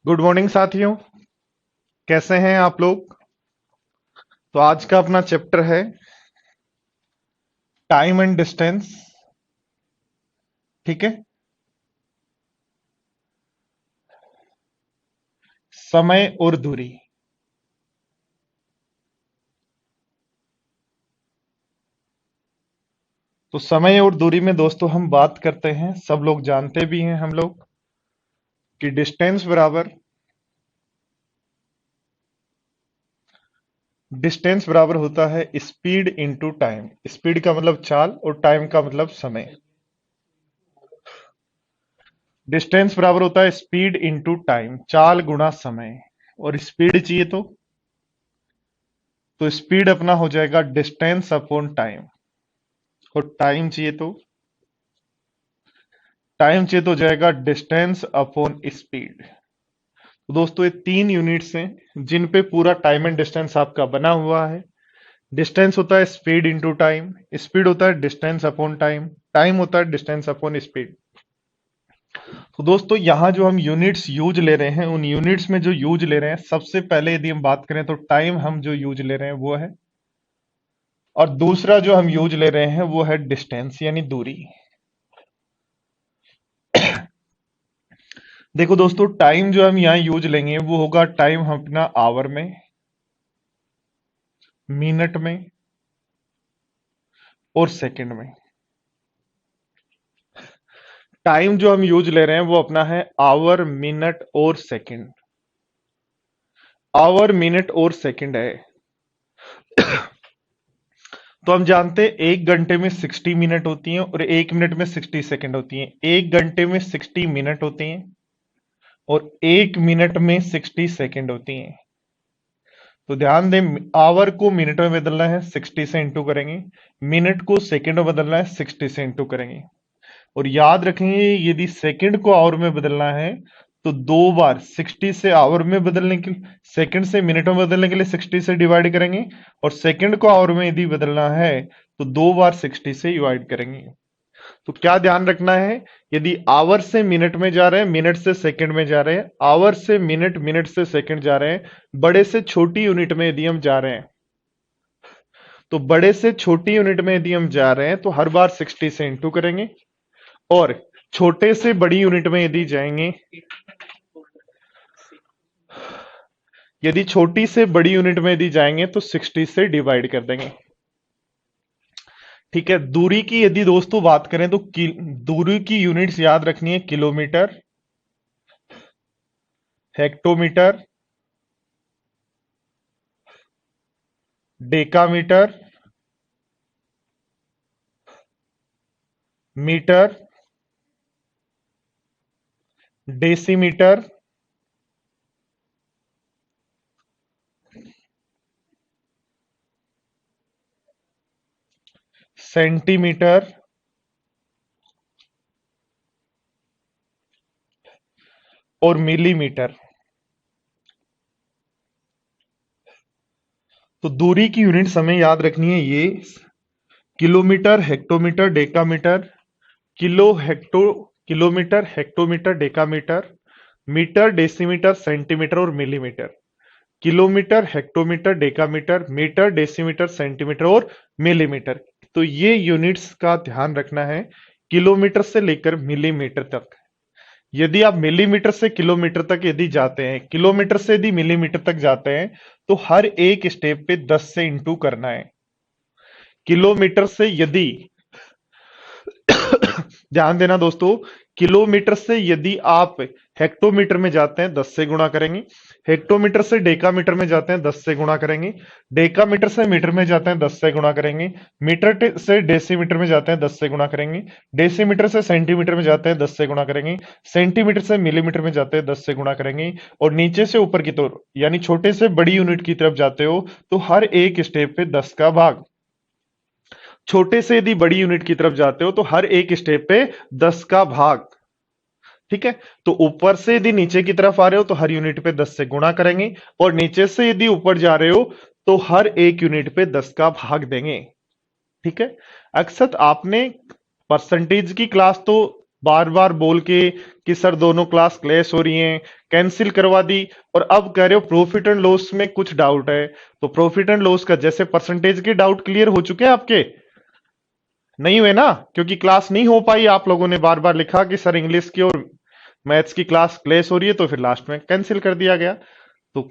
Good morning साथियों। कैसे हैं आप लोग? तो आज का अपना चैप्टर है टाइम एंड डिस्टेंस। ठीक है। समय और दूरी। तो समय और दूरी में दोस्तों हम बात करते हैं, सब लोग जानते भी हैं हम लोग कि डिस्टेंस बराबर होता है स्पीड इनटू टाइम। स्पीड का मतलब चाल और टाइम का मतलब समय। डिस्टेंस बराबर होता है स्पीड इनटू टाइम, चाल गुणा समय। और स्पीड चाहिए तो स्पीड अपना हो जाएगा डिस्टेंस अपॉन टाइम। और टाइम चाहिए तो हो जाएगा डिस्टेंस अपॉन स्पीड। तो दोस्तों ये तीन यूनिट्स हैं जिन पे पूरा टाइम एंड डिस्टेंस आपका बना हुआ है। डिस्टेंस होता है स्पीड इंटू टाइम, स्पीड होता है डिस्टेंस अपॉन टाइम, टाइम होता है डिस्टेंस अपॉन स्पीड। तो दोस्तों यहाँ जो हम यूनिट्स यूज ले रहे हैं, उन यूनिट्स में जो यूज ले रहे हैं, सबसे पहले यदि हम बात करें तो टाइम हम जो यूज ले रहे हैं वो है, और दूसरा जो हम यूज ले रहे हैं वो है डिस्टेंस यानी दूरी। देखो दोस्तों, टाइम जो हम यहाँ यूज लेंगे वो होगा टाइम हम अपना आवर में, मिनट में और सेकंड में। टाइम जो हम यूज ले रहे हैं वो अपना है आवर, मिनट और सेकंड। आवर, मिनट और सेकंड है। तो हम जानते हैं 1 घंटे में 60 मिनट होती हैं और 1 मिनट में 60 सेकंड होती हैं। 1 घंटे में 60 मिनट होती हैं और 1 मिनट में 60 सेकंड होती हैं। तो ध्यान दें, आवर को मिनट में बदलना है 60 से इंटू करेंगे, मिनट को सेकंड में बदलना है 60 से इंटू करेंगे। और याद रखेंगे यदि सेकंड को आवर में बदलना है तो दो बार 60 से आवर में बदलने के सेकंड से मिनट में बदलने के लिए 60 से डिवाइड करेंगे, और सेकंड को आवर में यदि बदलना है तो दो बार 60 से डिवाइड करेंगे। तो क्या ध्यान रखना है, यदि आवर से मिनट में जा रहे हैं, मिनट से सेकंड में जा रहे हैं, आवर से मिनट, मिनट से सेकंड जा रहे हैं, बड़े से छोटी यूनिट में यदि हम जा रहे हैं, तो बड़े से छोटी यूनिट में यदि हम जा रहे हैं तो हर बार 60 से इंटू करेंगे, और छोटे से बड़ी यूनिट में यदि जाएंगे, यदि छोटी से बड़ी यूनिट में यदि जाएंगे तो 60 से डिवाइड कर देंगे। ठीक है। दूरी की यदि दोस्तों बात करें तो दूरी की यूनिट्स याद रखनी है, kilometre, hectometre, decametre, metre, decimetre, centimetre और मिलीमीटर। तो दूरी की यूनिट्स हमें याद रखनी है ये, kilometre, hectometre, decametre, kilo hecto kilometre, hectometre, decametre, metre, decimetre, centimetre और millimetre. Kilometre, hectometre, decametre, metre, decimetre, centimetre और मिलीमीटर। तो ये यूनिट्स का ध्यान रखना है, किलोमीटर से लेकर मिलीमीटर तक। यदि आप मिलीमीटर से किलोमीटर तक यदि जाते हैं, किलोमीटर से यदि मिलीमीटर तक जाते हैं, तो हर एक स्टेप पे 10 से इंटू करना है। किलोमीटर से यदि ध्यान देना दोस्तों, किलोमीटर से यदि आप हेक्टोमीटर में जाते हैं 10 से गुणा करेंगे, हेक्टोमीटर से डेकामीटर में जाते हैं 10 से गुणा करेंगे, डेकामीटर से मीटर में जाते हैं 10 से गुणा करेंगे, से डेसीमीटर में जाते हैं 10 से गुणा करेंगे, डेसीमीटर से सेंटीमीटर में जाते हैं 10 से गुणा करेंगे, सेंटीमीटर से मिलीमीटर में जाते हैं 10 से गुणा करेंगे, और नीचे से ऊपर की तरफ यानी छोटे से बड़ी यूनिट की तरफ जाते हो तो हर एक स्टेप पे 10 का भाग। छोटे से यदि बड़ी यूनिट की तरफ जाते हो तो हर एक स्टेप पे 10 का भाग। ठीक है। तो ऊपर से यदि नीचे की तरफ आ रहे हो तो हर यूनिट पे 10 से गुणा करेंगे, और नीचे से यदि ऊपर जा रहे हो तो हर एक यूनिट पे 10 का भाग देंगे। ठीक है। अक्सर आपने परसेंटेज की क्लास तो बार बार बोल के कि सर दोनों क्लास क्लैश हो रही हैं, कैंसिल करवा दी। और अब कह रहे हो प्रॉफिट एंड लॉस में कुछ डाउट है। तो प्रॉफिट एंड लॉस का जैसे परसेंटेज के डाउट क्लियर हो चुके हैं आपके, नहीं हुए ना? क्योंकि क्लास नहीं हो पाई, आप लोगों ने बार बार लिखा कि सर इंग्लिश की और मैथ्स की क्लास क्लैश हो रही है, तो फिर लास्ट में कैंसिल कर दिया गया। तो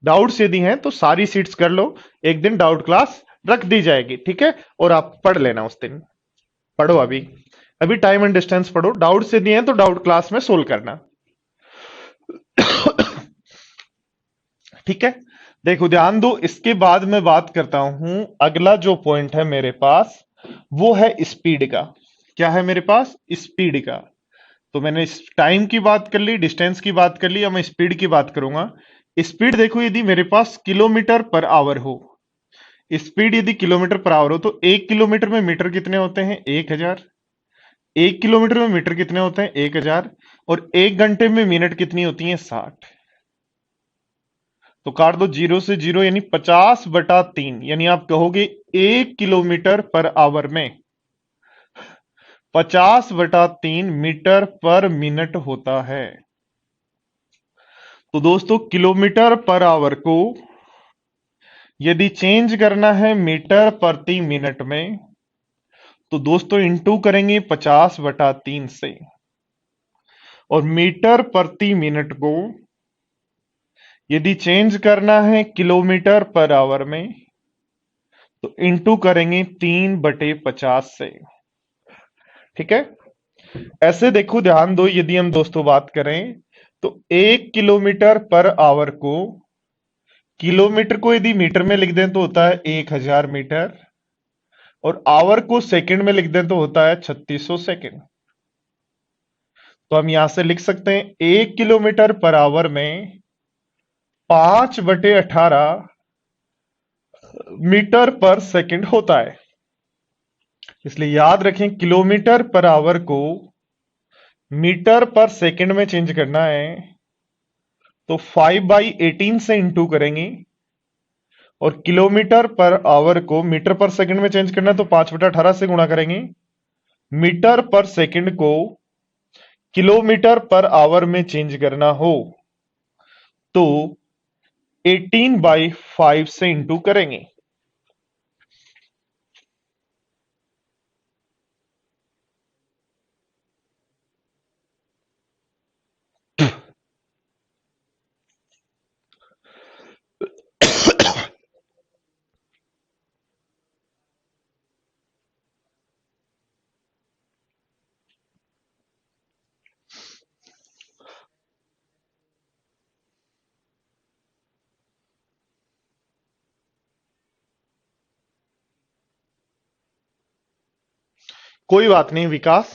डाउट्स यदि हैं तो सारी सीट्स कर लो, एक दिन डाउट क्लास रख दी जाएगी, ठीक है? और आप पढ़ लेना उस दिन, पढ़ो अभी, अभी टाइम एंड डिस्टेंस पढ़ो, डाउट्स यदि हैं तो डाउट क्लास में सोल्व करना, ठीक है? देखो ध्यान दो, इसके बाद मैं बात करता हूं, अगला जो पॉइंट है मेरे पास वो है स्पीड का। क्या है मेरे पास? स्पीड का। तो मैंने टाइम की बात कर ली, डिस्टेंस की बात कर ली, अब मैं स्पीड की बात करूंगा। स्पीड देखो, यदि मेरे पास किलोमीटर पर आवर हो, स्पीड यदि किलोमीटर पर आवर हो, तो 1 किलोमीटर में मीटर कितने होते हैं? 1000। 1 किलोमीटर में मीटर कितने होते हैं? 1000। और 1 घंटे में मिनट कितनी होती है? 60। तो काट दो जीरो से जीरो, यानी 50/3, यानी आप कहोगे 1 किलोमीटर पर आवर में 50/3 मीटर पर मिनट होता है। तो दोस्तों किलोमीटर पर आवर को यदि चेंज करना है मीटर प्रति मिनट में, तो दोस्तों इंटू करेंगे 50/3 से, और मीटर प्रति मिनट को यदि चेंज करना है किलोमीटर पर आवर में, तो इंटू करेंगे 3/50 से, ठीक है? ऐसे देखो ध्यान दो, यदि हम दोस्तों बात करें तो 1 किलोमीटर पर आवर को, किलोमीटर को यदि मीटर में लिख दें तो होता है 1000 मीटर, और आवर को सेकंड में लिख दें तो होता है 3600 सेकंड। तो हम यहां से लिख सकते हैं 1 किलोमीटर पर आवर में 5/18 मीटर पर सेकंड होता है। इसलिए याद रखें, किलोमीटर पर आवर को मीटर पर सेकंड में चेंज करना है तो 5/18 से इंटू करेंगे, और किलोमीटर पर आवर को मीटर पर सेकंड में चेंज करना है तो 5/18 से गुणा करेंगे। मीटर पर सेकंड को किलोमीटर पर आवर में चेंज करना हो तो 18/5 से इंटू करेंगे। कोई बात नहीं विकास,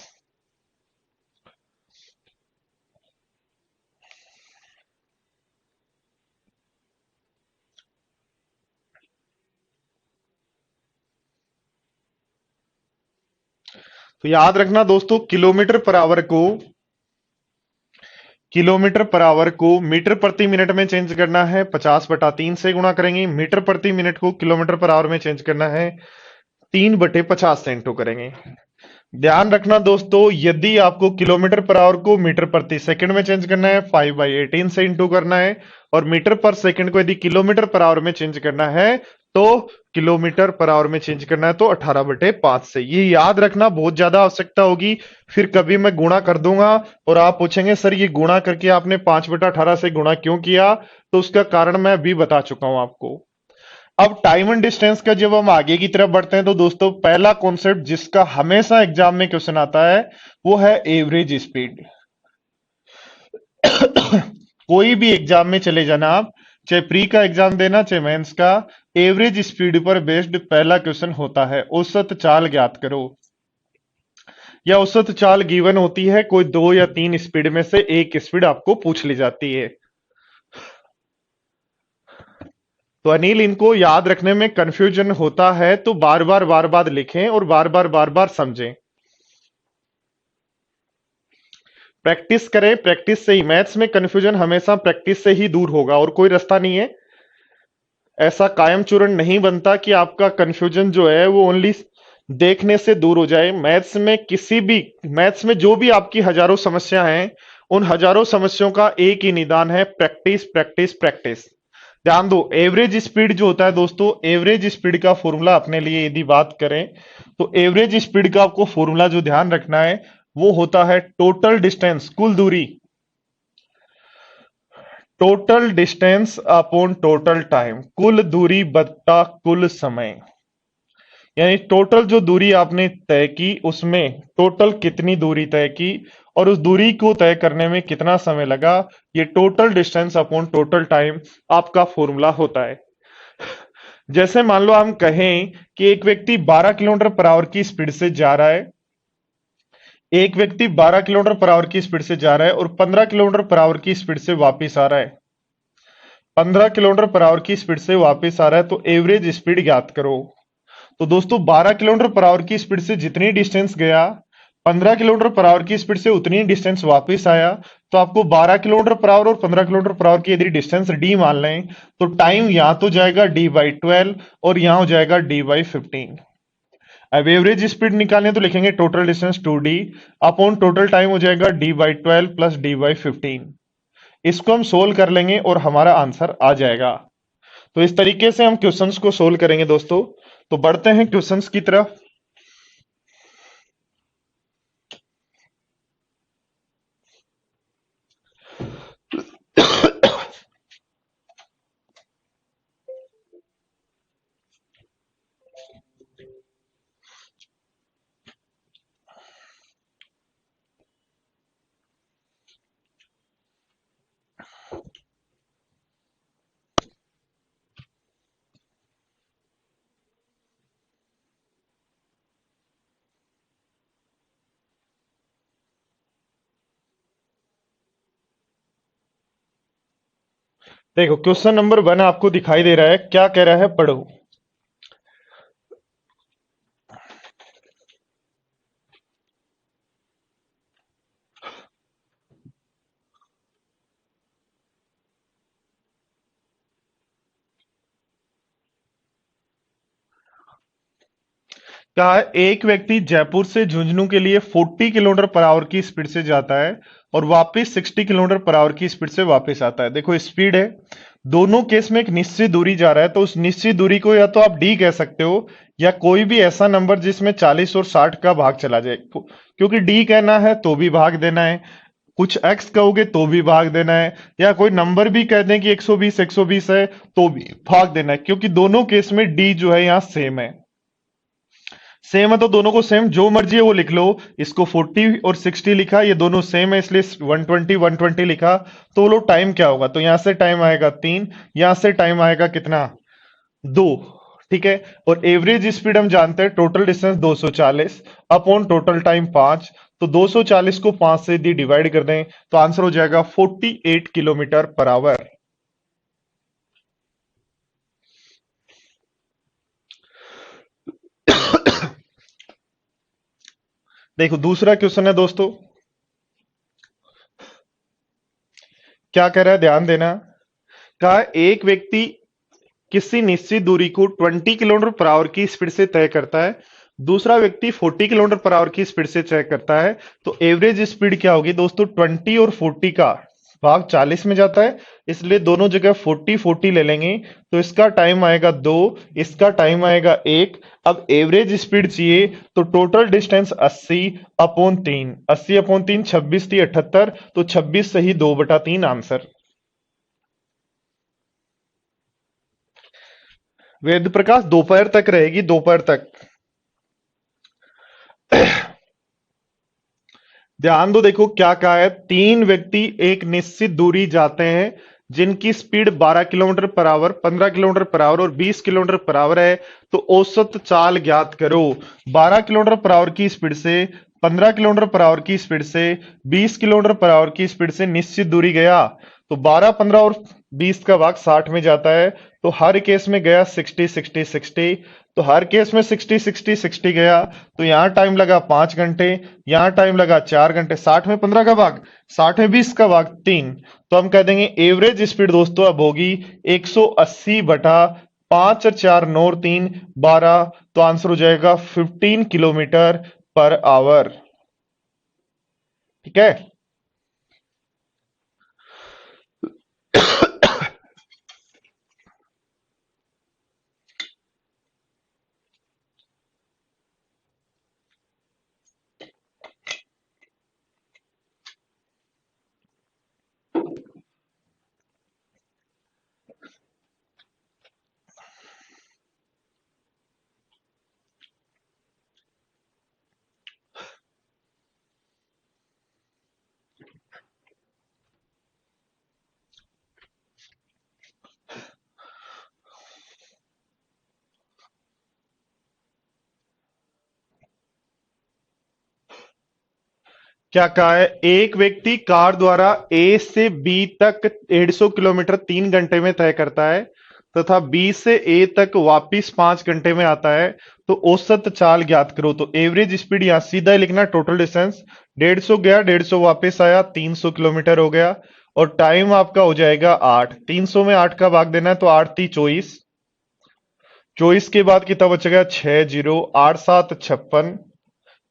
तो याद रखना दोस्तों, किलोमीटर पर आवर को मीटर प्रति मिनट में चेंज करना है 50/3 से गुणा करेंगे। मीटर प्रति मिनट को किलोमीटर पर आवर में चेंज करना है 3/50 से इंटू करेंगे। ध्यान रखना दोस्तों, यदि आपको किलोमीटर पर आवर को मीटर प्रति सेकंड में चेंज करना है 5/18 से इंटू करना है, और मीटर पर सेकंड को यदि किलोमीटर पर आवर में चेंज करना है तो किलोमीटर पर आवर में चेंज करना है तो 18/5 से। ये याद रखना, बहुत ज्यादा आवश्यकता होगी। फिर कभी मैं गुणा कर दूंगा और आप पूछेंगे सर ये गुणा करके आपने 5/18 से गुणा क्यों किया, तो उसका कारण मैं अभी बता चुका हूं आपको। अब टाइम एंड डिस्टेंस का जब हम आगे की तरफ बढ़ते हैं तो दोस्तों पहला कॉन्सेप्ट जिसका हमेशा एग्जाम में क्वेश्चन आता है वो है एवरेज स्पीड। कोई भी एग्जाम में चले जाना आप, चाहे प्री का एग्जाम देना चाहे मेंस का, एवरेज स्पीड पर बेस्ड पहला क्वेश्चन होता है। औसत चाल ज्ञात करो, या औसत चाल गिवन होती है, कोई 2 या 3 स्पीड में से एक स्पीड आपको पूछ ली जाती है। तो अनिल, इनको याद रखने में कंफ्यूजन होता है तो बार बार लिखें और बार बार समझें, प्रैक्टिस करें। प्रैक्टिस से ही मैथ्स में कंफ्यूजन हमेशा प्रैक्टिस से ही दूर होगा, और कोई रास्ता नहीं है। ऐसा कायम चूर्ण नहीं बनता कि आपका कंफ्यूजन जो है वो ओनली देखने से दूर हो जाए। मैथ्स में जो भी आपकी हजारों समस्या हैं, उन हजारों समस्याओं का एक ही निदान है, प्रैक्टिस प्रैक्टिस प्रैक्टिस। ध्यान दो, एवरेज स्पीड जो होता है दोस्तों, एवरेज स्पीड का फॉर्मूला अपने लिए यदि बात करें तो एवरेज स्पीड का आपको फॉर्मूला जो ध्यान रखना है वो होता है टोटल डिस्टेंस, कुल दूरी, total distance upon total time, कुल दूरी बटा कुल समय। यानी टोटल जो दूरी आपने तय की उसमें टोटल कितनी दूरी तय की और उस दूरी को तय करने में कितना समय लगा, ये total distance upon total time आपका फॉर्मूला होता है। जैसे मान लो हम कहें कि एक व्यक्ति 12 किलोमीटर पर आवर की स्पीड से जा रहा है, एक व्यक्ति 12 किलोमीटर पर आवर की स्पीड से जा रहा है और 15 किलोमीटर पर आवर की स्पीड से वापस आ रहा है। 15 किलोमीटर पर आवर की स्पीड से वापस आ रहा है तो एवरेज स्पीड ज्ञात करो। तो दोस्तों 12 किलोमीटर पर आवर की स्पीड से जितनी डिस्टेंस गया, 15 किलोमीटर पर आवर की स्पीड से उतनी डिस्टेंस वापस आया, तो आपको 12 किलोमीटर पर आवर और 15 किलोमीटर पर आवर की यदि डिस्टेंस डी मान लें तो टाइम यहां तो जाएगा डी बाई 12 और यहां हो जाएगा डी बाई 15। अब एवरेज स्पीड निकालने तो लिखेंगे total distance 2d upon total time हो जाएगा D by 12 plus D by 15। इसको हम सोल्व कर लेंगे और हमारा आंसर आ जाएगा। तो इस तरीके से हम क्वेश्चंस को सोल्व करेंगे दोस्तों। तो बढ़ते हैं क्वेश्चंस की तरफ। देखो क्वेश्चन नंबर 1 आपको दिखाई दे रहा है, क्या कह रहा है पढ़ो। कहा है एक व्यक्ति जयपुर से झुंझुनू के लिए 40 किलोमीटर पर आवर की स्पीड से जाता है और वापस 60 किलोमीटर पर आवर की स्पीड से वापस आता है। देखो स्पीड है, दोनों केस में एक निश्चित दूरी जा रहा है, तो उस निश्चित दूरी को या तो आप डी कह सकते हो या कोई भी ऐसा नंबर जिसमें 40 और 60 का भाग चला जाए। क्योंकि डी कहना है तो भी भाग देना है, कुछ एक्स कहोगे तो भी भाग देना है, या कोई नंबर भी कह दें कि 120 है तो भी भाग देना है, क्योंकि दोनों केस में डी जो है यहां सेम है। सेम है तो दोनों को सेम जो मर्जी है वो लिख लो। इसको 40 और 60 लिखा, ये दोनों सेम है इसलिए 120 लिखा। तो बोलो टाइम क्या होगा, तो यहां से टाइम आएगा 3, यहां से टाइम आएगा कितना 2। ठीक है, और एवरेज स्पीड हम जानते हैं total distance 240 upon total time 5। तो 240 को 5 से यदि डिवाइड कर दें तो आंसर हो जाएगा 48 किलोमीटर पर आवर। देखो दूसरा क्वेश्चन है दोस्तों, क्या कह रहा है ध्यान देना। कहा एक व्यक्ति किसी निश्चित दूरी को 20 किलोमीटर पर आवर की स्पीड से तय करता है, दूसरा व्यक्ति 40 किलोमीटर पर आवर की स्पीड से तय करता है, तो एवरेज स्पीड क्या होगी दोस्तों, 20 और 40 का भाग 40 में जाता है, इसलिए दोनों जगह 40 40 ले लेंगे। तो इसका टाइम आएगा 2, इसका टाइम आएगा 1। अब एवरेज स्पीड चाहिए तो टोटल डिस्टेंस 80 अपॉन 3, 80 अपॉन 3 26 थी 78, तो 26 सही 2/3 आंसर। वेद प्रकाश दोपहर तक रहेगी, दोपहर तक। ध्यान दो, देखो क्या कहा है, तीन व्यक्ति एक निश्चित दूरी जाते हैं जिनकी speed 12 kilometre per hour, 15 kilometre per hour और 20 किलोमीटर पर आवर है। तो औसत चाल ज्ञात करो। 12 किलोमीटर पर आवर की स्पीड से, 15 किलोमीटर पर आवर की स्पीड से, 20 किलोमीटर पर आवर की स्पीड से निश्चित दूरी गया, तो 12 15 और 20 का भाग 60 में जाता है, तो हर केस में गया 60 60 60। तो हर केस में 60 60 60 गया, तो यहां टाइम लगा 5 घंटे, यहां टाइम लगा 4 घंटे। 60 में 15 का भाग, 60 में 20 का भाग 3। तो हम कह देंगे एवरेज स्पीड दोस्तों अब होगी 180 बटा 5 और 4 9 और 3 12, तो आंसर हो जाएगा 15 किलोमीटर पर आवर। ठीक है। क्या कहा है? एक व्यक्ति कार द्वारा ए से बी तक 150 किलोमीटर 3 घंटे में तय करता है तथा बी से ए तक वापिस 5 घंटे में आता है, तो औसत चाल ज्ञात करो। तो एवरेज स्पीड यहां सीधा ही लिखना, टोटल डिस्टेंस 150 गया, 150 वापस आया, 300 किलोमीटर हो गया। और टाइम आपका हो जाएगा 8, 300 में 8 का भाग देना है, तो 8 × 3 = 24, 24 के बाद कितना बचेगा? 6 जीरो, 8 × 7 = 56,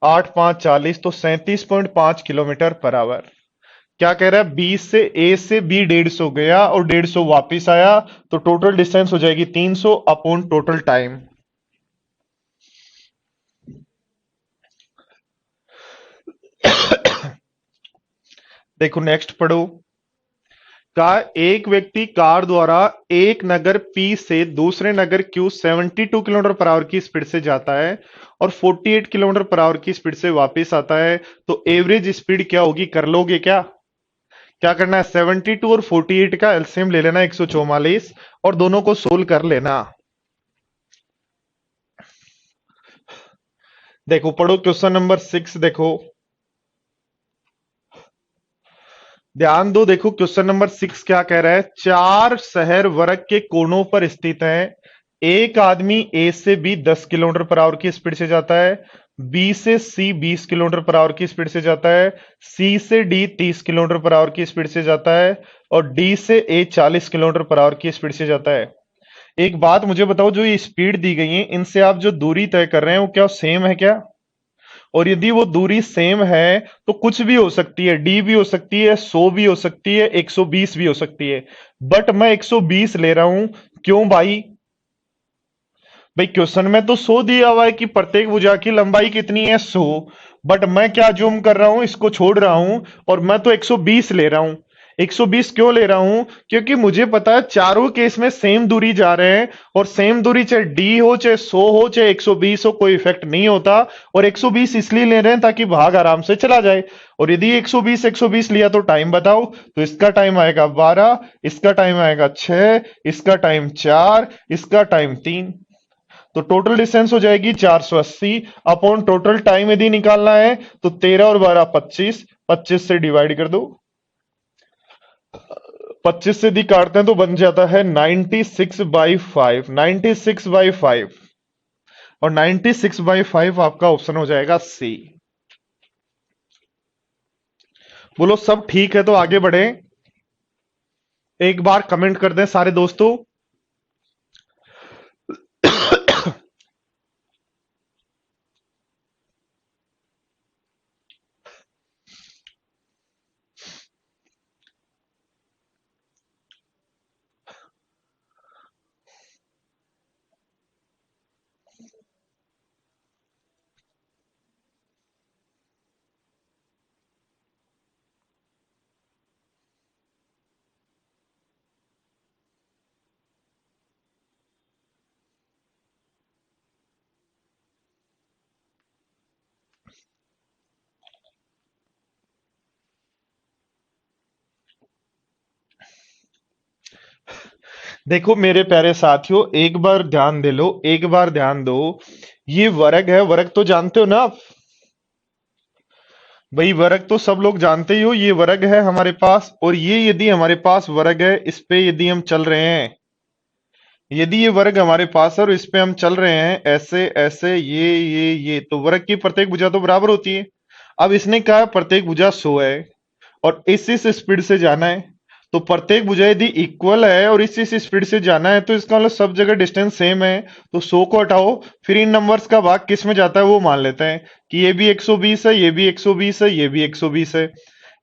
8 × 5 = 40, तो 37.5 किलोमीटर पर आवर। क्या कह रहा है? बी से ए से बी 150 गया और 150 वापिस आया, तो टोटल डिस्टेंस हो जाएगी 300 अपॉन टोटल टाइम। देखो नेक्स्ट पढ़ो। का एक व्यक्ति कार द्वारा एक नगर पी से दूसरे नगर क्यू 72 किलोमीटर पर आवर की स्पीड से जाता है और 48 किलोमीटर पर आवर की स्पीड से वापस आता है, तो एवरेज स्पीड क्या होगी? कर लोगे क्या? क्या करना है? 72 और 48 का एलसीएम ले लेना 144 और दोनों को सोल्व कर लेना। देखो पढ़ो क्वेश्चन नंबर 6। देखो ध्यान दो, देखो क्वेश्चन नंबर 6 क्या कह रहा है? 4 शहर वर्ग के कोनों पर स्थित हैं। एक आदमी ए से बी 10 किलोमीटर पर आवर की स्पीड से जाता है, बी से सी 20 किलोमीटर पर आवर की स्पीड से जाता है, सी से डी 30 किलोमीटर पर आवर की स्पीड से जाता है और डी से ए 40 किलोमीटर पर आवर की स्पीड से जाता है। एक बात मुझे बताओ, जो ये स्पीड दी गई है इनसे आप जो दूरी तय कर रहे हैं वो क्या सेम है क्या? और यदि वो दूरी सेम है तो कुछ भी हो सकती है, डी भी हो सकती है, 100 भी हो सकती है, 120 भी हो सकती है, बट मैं 120 ले रहा हूं। क्यों भाई? भाई क्वेश्चन में तो 100 दिया हुआ है कि प्रत्येक भुजा की लंबाई कितनी है? 100। बट मैं क्या जूम कर रहा हूं, इसको छोड़ रहा हूं और मैं तो 120 ले रहा हूं। 120 क्यों ले रहा हूं? क्योंकि मुझे पता है चारों केस में सेम दूरी जा रहे हैं और सेम दूरी चाहे डी हो, चाहे 100 हो, चाहे 120 हो, कोई इफेक्ट नहीं होता। और 120 इसलिए ले रहे हैं ताकि भाग आराम से चला जाए। और यदि 120 लिया तो टाइम बताओ। तो इसका टाइम आएगा 12, इसका टाइम आएगा 6, इसका टाइम 4, इसका टाइम 3। तो टोटल डिस्टेंस हो जाएगी 480 अपॉन टोटल टाइम यदि निकालना है तो 13 और 12 25, 25 से डिवाइड कर दो। 25 से यदि काटते हैं तो बन जाता है 96/5, 96/5 और 96/5 आपका ऑप्शन हो जाएगा सी। बोलो सब ठीक है तो आगे बढ़े। एक बार कमेंट कर दें सारे दोस्तों। देखो मेरे प्यारे साथियों, एक बार ध्यान दे लो, एक बार ध्यान दो। ये वर्ग है, वर्ग तो जानते हो ना आप? भाई वर्ग तो सब लोग जानते ही हो, ये वर्ग है हमारे पास। और ये यदि हमारे पास वर्ग है, इस पे यदि हम चल रहे हैं, यदि ये वर्ग हमारे पास है और इस पे हम चल रहे हैं ऐसे ऐसे, ये तो वर्ग की प्रत्येक भुजा तो बराबर होती है। अब इसने कहा प्रत्येक भुजा 100 है और इस स्पीड से जाना है, तो प्रत्येक भुजा यदि इक्वल है और इस स्पीड से जाना है तो इसका मतलब सब जगह डिस्टेंस सेम है। तो 100 को हटाओ, फिर इन नंबर्स का भाग किस में जाता है वो मान लेते हैं कि ये भी 120 है, ये भी 120 है, ये भी 120 है,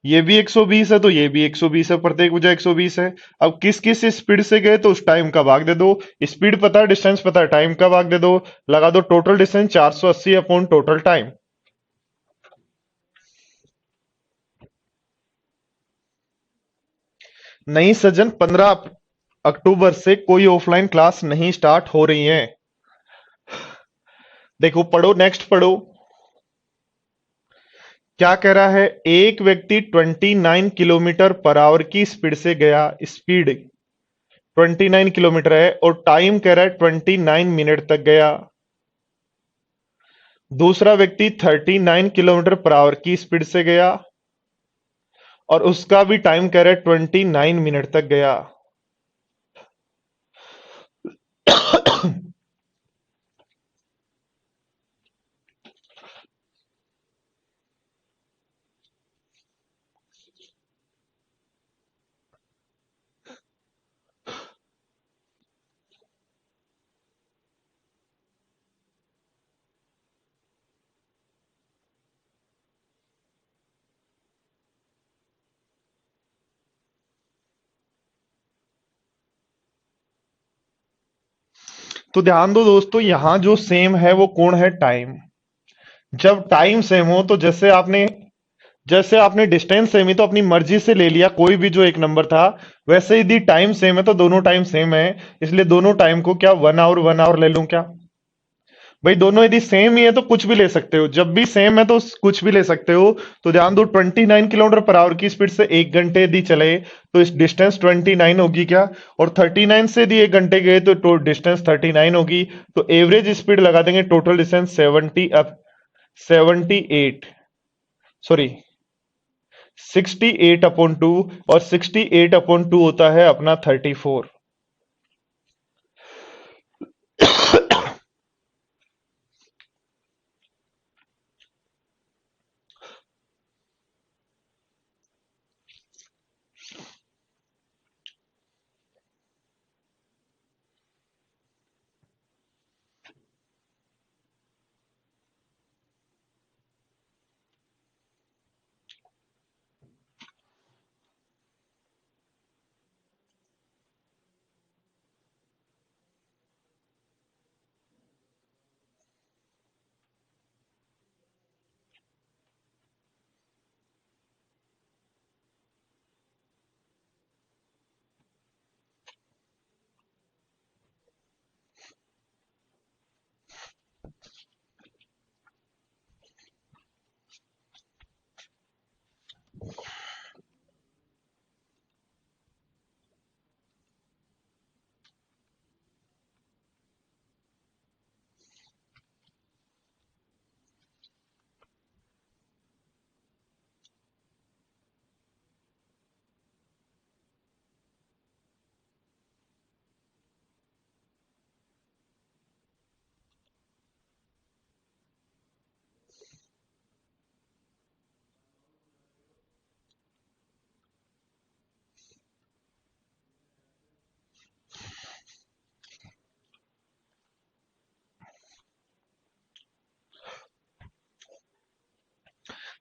ये भी 120 है, तो ये भी 120 है, प्रत्येक भुजा 120 है। अब किस किस स्पीड से गए तो उस टाइम का भाग दे दो। स्पीड पता है, डिस्टेंस पता है, टाइम का भाग दे दो। लगा दो total distance 480 upon total time. नहीं सज्जन, 15 अक्टूबर से कोई ऑफलाइन क्लास नहीं स्टार्ट हो रही है। देखो पढ़ो, नेक्स्ट पढ़ो। क्या कह रहा है, एक व्यक्ति 29 किलोमीटर पर आवर की स्पीड से गया। स्पीड 29 किलोमीटर है और टाइम कह रहा है 29 मिनट तक गया। दूसरा व्यक्ति 39 किलोमीटर पर आवर की स्पीड से गया और उसका भी टाइम कह रहा है 29 मिनट तक गया। तो ध्यान दो दोस्तों, यहां जो सेम है वो कौन है, टाइम। जब टाइम सेम हो तो जैसे आपने डिस्टेंस सेम ही तो अपनी मर्जी से ले लिया कोई भी जो एक नंबर था, वैसे यदि टाइम सेम है तो दोनों टाइम सेम है, इसलिए दोनों टाइम को क्या 1 आवर ले लूं क्या। भाई दोनों यदि सेम ही है तो कुछ भी ले सकते हो, जब भी सेम है तो कुछ भी ले सकते हो। तो ध्यान दो, 29 किलोमीटर पर आवर की स्पीड से 1 घंटे यदि चले तो इस डिस्टेंस 29 होगी क्या, और 39 से यदि 1 घंटे गए तो डिस्टेंस 39 होगी। तो एवरेज स्पीड लगा देंगे, टोटल डिस्टेंस 78, सॉरी 68/2, और 68/2 होता है अपना 34।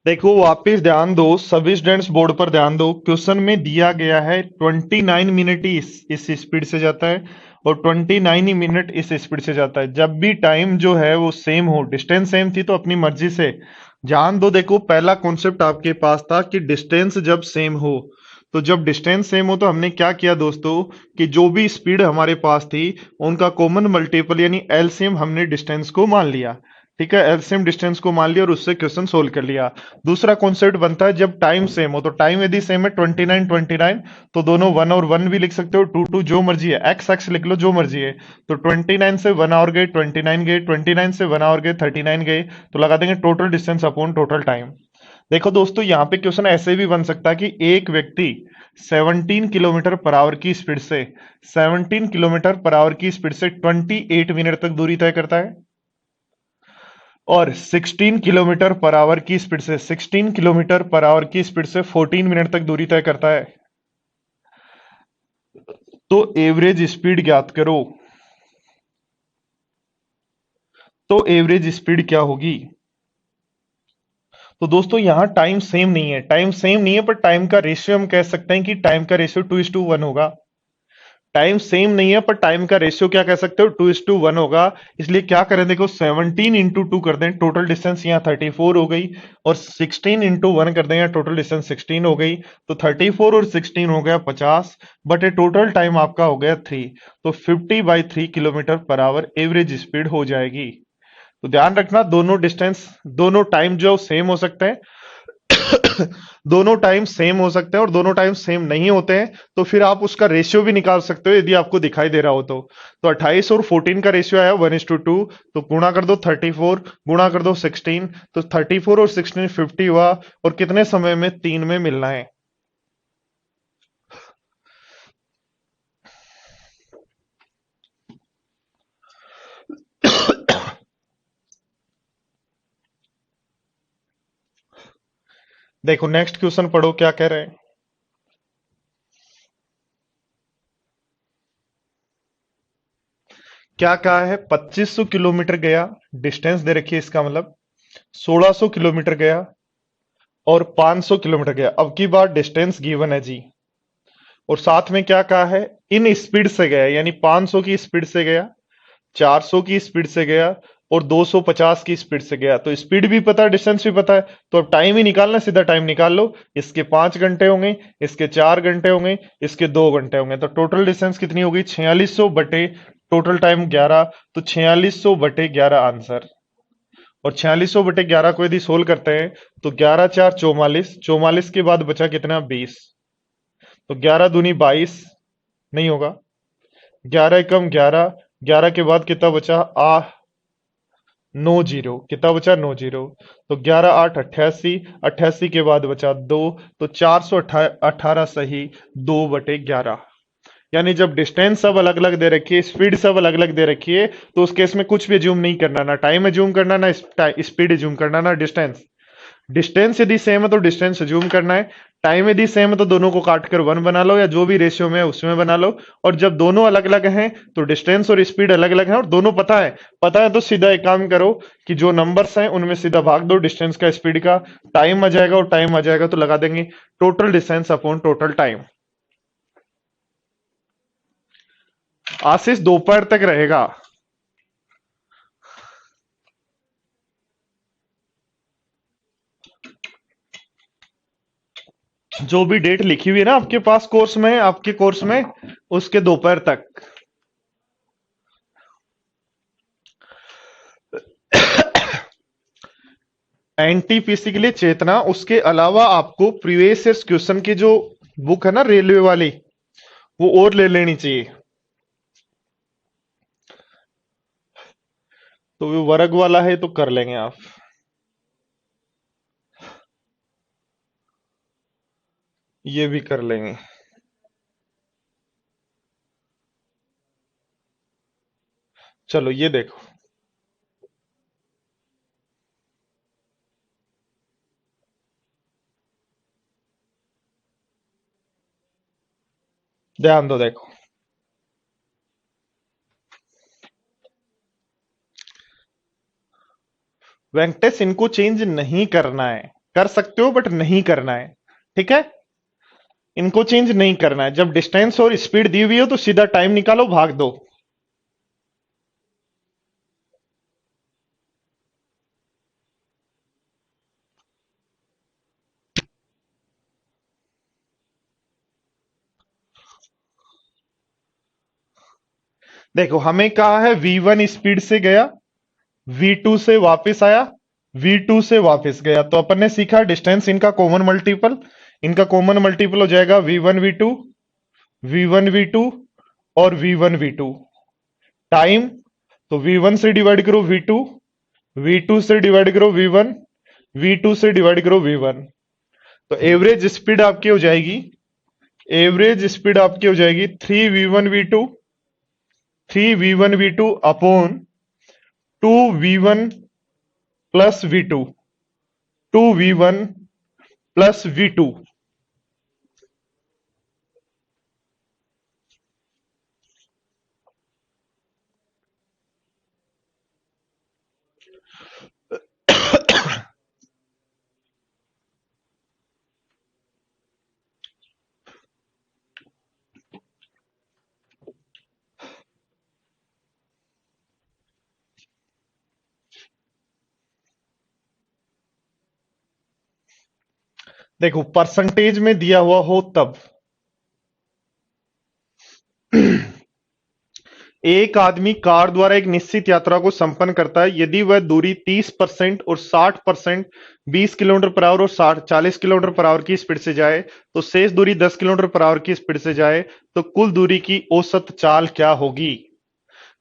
देखो वापिस ध्यान दो, सभी स्टूडेंट्स बोर्ड पर ध्यान दो। क्वेश्चन में दिया गया है 29 मिनट ही इस स्पीड से जाता है और 29 ही मिनट इस स्पीड से जाता है। जब भी टाइम जो है वो सेम हो, डिस्टेंस सेम थी तो अपनी मर्जी से ध्यान दो। देखो पहला कॉन्सेप्ट आपके पास था कि डिस्टेंस जब सेम हो, तो जब डिस्टेंस सेम हो तो हमने क्या किया दोस्तों कि जो भी स्पीड हमारे पास थी उनका कॉमन मल्टीपल यानी एलसीएम हमने डिस्टेंस को मान लिया। ठीक है, एलसीएम डिस्टेंस को मान लिया और उससे क्वेश्चन सोल्व कर लिया। दूसरा कॉन्सेप्ट बनता है जब टाइम सेम हो, तो टाइम यदि सेम है 29 तो दोनों 1 और 1 भी लिख सकते हो, 2 जो मर्जी है, एक्स एक्स लिख लो जो मर्जी है। तो 29 से 1 आवर गए 29 गए, 29 से 1 आवर गए 39 गए, तो लगा देंगे total distance upon total time. देखो दोस्तों यहाँ पे क्वेश्चन ऐसे भी बन सकता है कि एक व्यक्ति 17 किलोमीटर पर आवर की स्पीड से 17 किलोमीटर पर आवर की स्पीड से 28 मिनट तक दूरी तय करता है, और 16 किलोमीटर पर आवर की स्पीड से 16 किलोमीटर पर आवर की स्पीड से 14 मिनट तक दूरी तय करता है। तो एवरेज स्पीड ज्ञात करो। तो एवरेज स्पीड क्या होगी? तो दोस्तों यहां टाइम सेम नहीं है, टाइम सेम नहीं है, पर टाइम का रेशियो हम कह सकते हैं कि टाइम का रेशियो 2:1 होगा। टाइम सेम नहीं है, पर टाइम का रेशियो क्या कह सकते हो, 2:1 होगा। इसलिए क्या करें, देखो 17 इंटू टू कर दें, टोटल डिस्टेंस यहाँ 34 हो गई, और 16 इंटू 1 कर दें, यहाँ टोटल डिस्टेंस 16 हो गई। तो 34 और 16 हो गया 50, बट ये टोटल टाइम आपका हो गया 3। तो 50/3 km/h एवरेज स्पीड हो जाएगी। तो ध्यान रखना, दोनों डिस्टेंस, दोनों टाइम जो सेम हो सकते हैं, दोनों टाइम सेम हो सकते हैं, और दोनों टाइम सेम नहीं होते हैं, तो फिर आप उसका रेशियो भी निकाल सकते हो यदि आपको दिखाई दे रहा हो तो 28 और 14 का रेशियो आया 1:2, तो गुणा कर दो 34, गुणा कर दो 16, तो 34 और 16 50 हुआ, और कितने समय में, 3 में मिलना है। देखो नेक्स्ट क्वेश्चन पढ़ो, क्या कह रहे हैं। क्या कहा है, 2500 किलोमीटर गया, डिस्टेंस दे रखी है, इसका मतलब 1600 किलोमीटर गया और 500 किलोमीटर गया। अब की बार डिस्टेंस गिवन है जी, और साथ में क्या कहा है, इन स्पीड से गया, यानी 500 की स्पीड से गया, 400 की स्पीड से गया, और 250 की स्पीड से गया। तो स्पीड भी पता है, डिस्टेंस भी पता है, तो अब टाइम ही निकालना, सीधा टाइम निकाल लो। इसके 5 घंटे होंगे, इसके 4 घंटे होंगे, इसके 2 घंटे होंगे, तो टोटल डिस्टेंस कितनी होगी, 4600 बटे टोटल टाइम 11, तो 4600/11 आंसर। और 4600/11 को यदि सोल्व करते हैं, तो 11×4 = 44, 44 के बाद बचा कितना, 20, तो 11×2 = 22, नहीं होगा, 11 × 11, 11 के बाद कितना बचा, 9 जीरो, कितना बचा, 9 जीरो, तो 11×8 = 88, 88 के बाद बचा 2, तो 418 सही, 2/11। यानी जब डिस्टेंस सब अलग अलग दे रखी है, स्पीड सब अलग अलग दे रखी है, तो उस केस में कुछ भी एज्यूम नहीं करना, ना टाइम एज्यूम करना, ना स्पीड एज्यूम करना, ना डिस्टेंस। डिस्टेंस यदि सेम है तो डिस्टेंस एज्यूम करना है, टाइम यदि सेम है तो दोनों को काट कर 1 बना लो, या जो भी रेशियो में है उसमें बना लो। और जब दोनों अलग अलग हैं, तो डिस्टेंस और स्पीड अलग अलग है, और दोनों पता है तो सीधा एक काम करो कि जो नंबर्स हैं उनमें सीधा भाग दो, डिस्टेंस का स्पीड का, टाइम आ जाएगा, और टाइम आ जाएगा तो लगा देंगे total distance upon total time. Ashish दोपहर तक रहेगा। जो भी डेट लिखी हुई है ना आपके पास कोर्स में, आपके कोर्स में, उसके दोपहर तक। एनटीपीसी के लिए चेतना, उसके अलावा आपको प्रीवियस ईयर क्वेश्चन की जो बुक है ना रेलवे वाली, वो और ले लेनी चाहिए। तो वो वर्ग वाला है तो कर लेंगे आप, ये भी कर लेंगे। चलो ये देखो, ध्यान दो, देखो वेंकटेश, इनको चेंज नहीं करना है, कर सकते हो बट नहीं करना है, ठीक है। इनको चेंज नहीं करना है, जब डिस्टेंस और स्पीड दी हुई हो तो सीधा टाइम निकालो, भाग दो। देखो हमें कहा है V1 स्पीड से गया, V2 से वापस आया, V2 से वापस गया, तो अपन ने सीखा डिस्टेंस, इनका कॉमन मल्टीपल, इनका कॉमन मल्टीपल हो जाएगा V1 V2, V1 V2 और V1 V2। टाइम, तो V1 से डिवाइड करो V2, V2 से डिवाइड करो V1, V2 से डिवाइड करो V1, तो एवरेज स्पीड आपकी हो जाएगी, एवरेज स्पीड आपकी हो जाएगी 3V1 V2, 3V1 V2 upon 2V1 plus V2, 2V1 plus V2। देखो परसेंटेज में दिया हुआ हो तब एक आदमी कार द्वारा एक निश्चित यात्रा को संपन्न करता है यदि वह दूरी 30% और 60% 20 किलोमीटर पर आवर और 40 किलोमीटर पर आवर की स्पीड से जाए तो शेष दूरी 10 किलोमीटर पर आवर की स्पीड से जाए तो कुल दूरी की औसत चाल क्या होगी।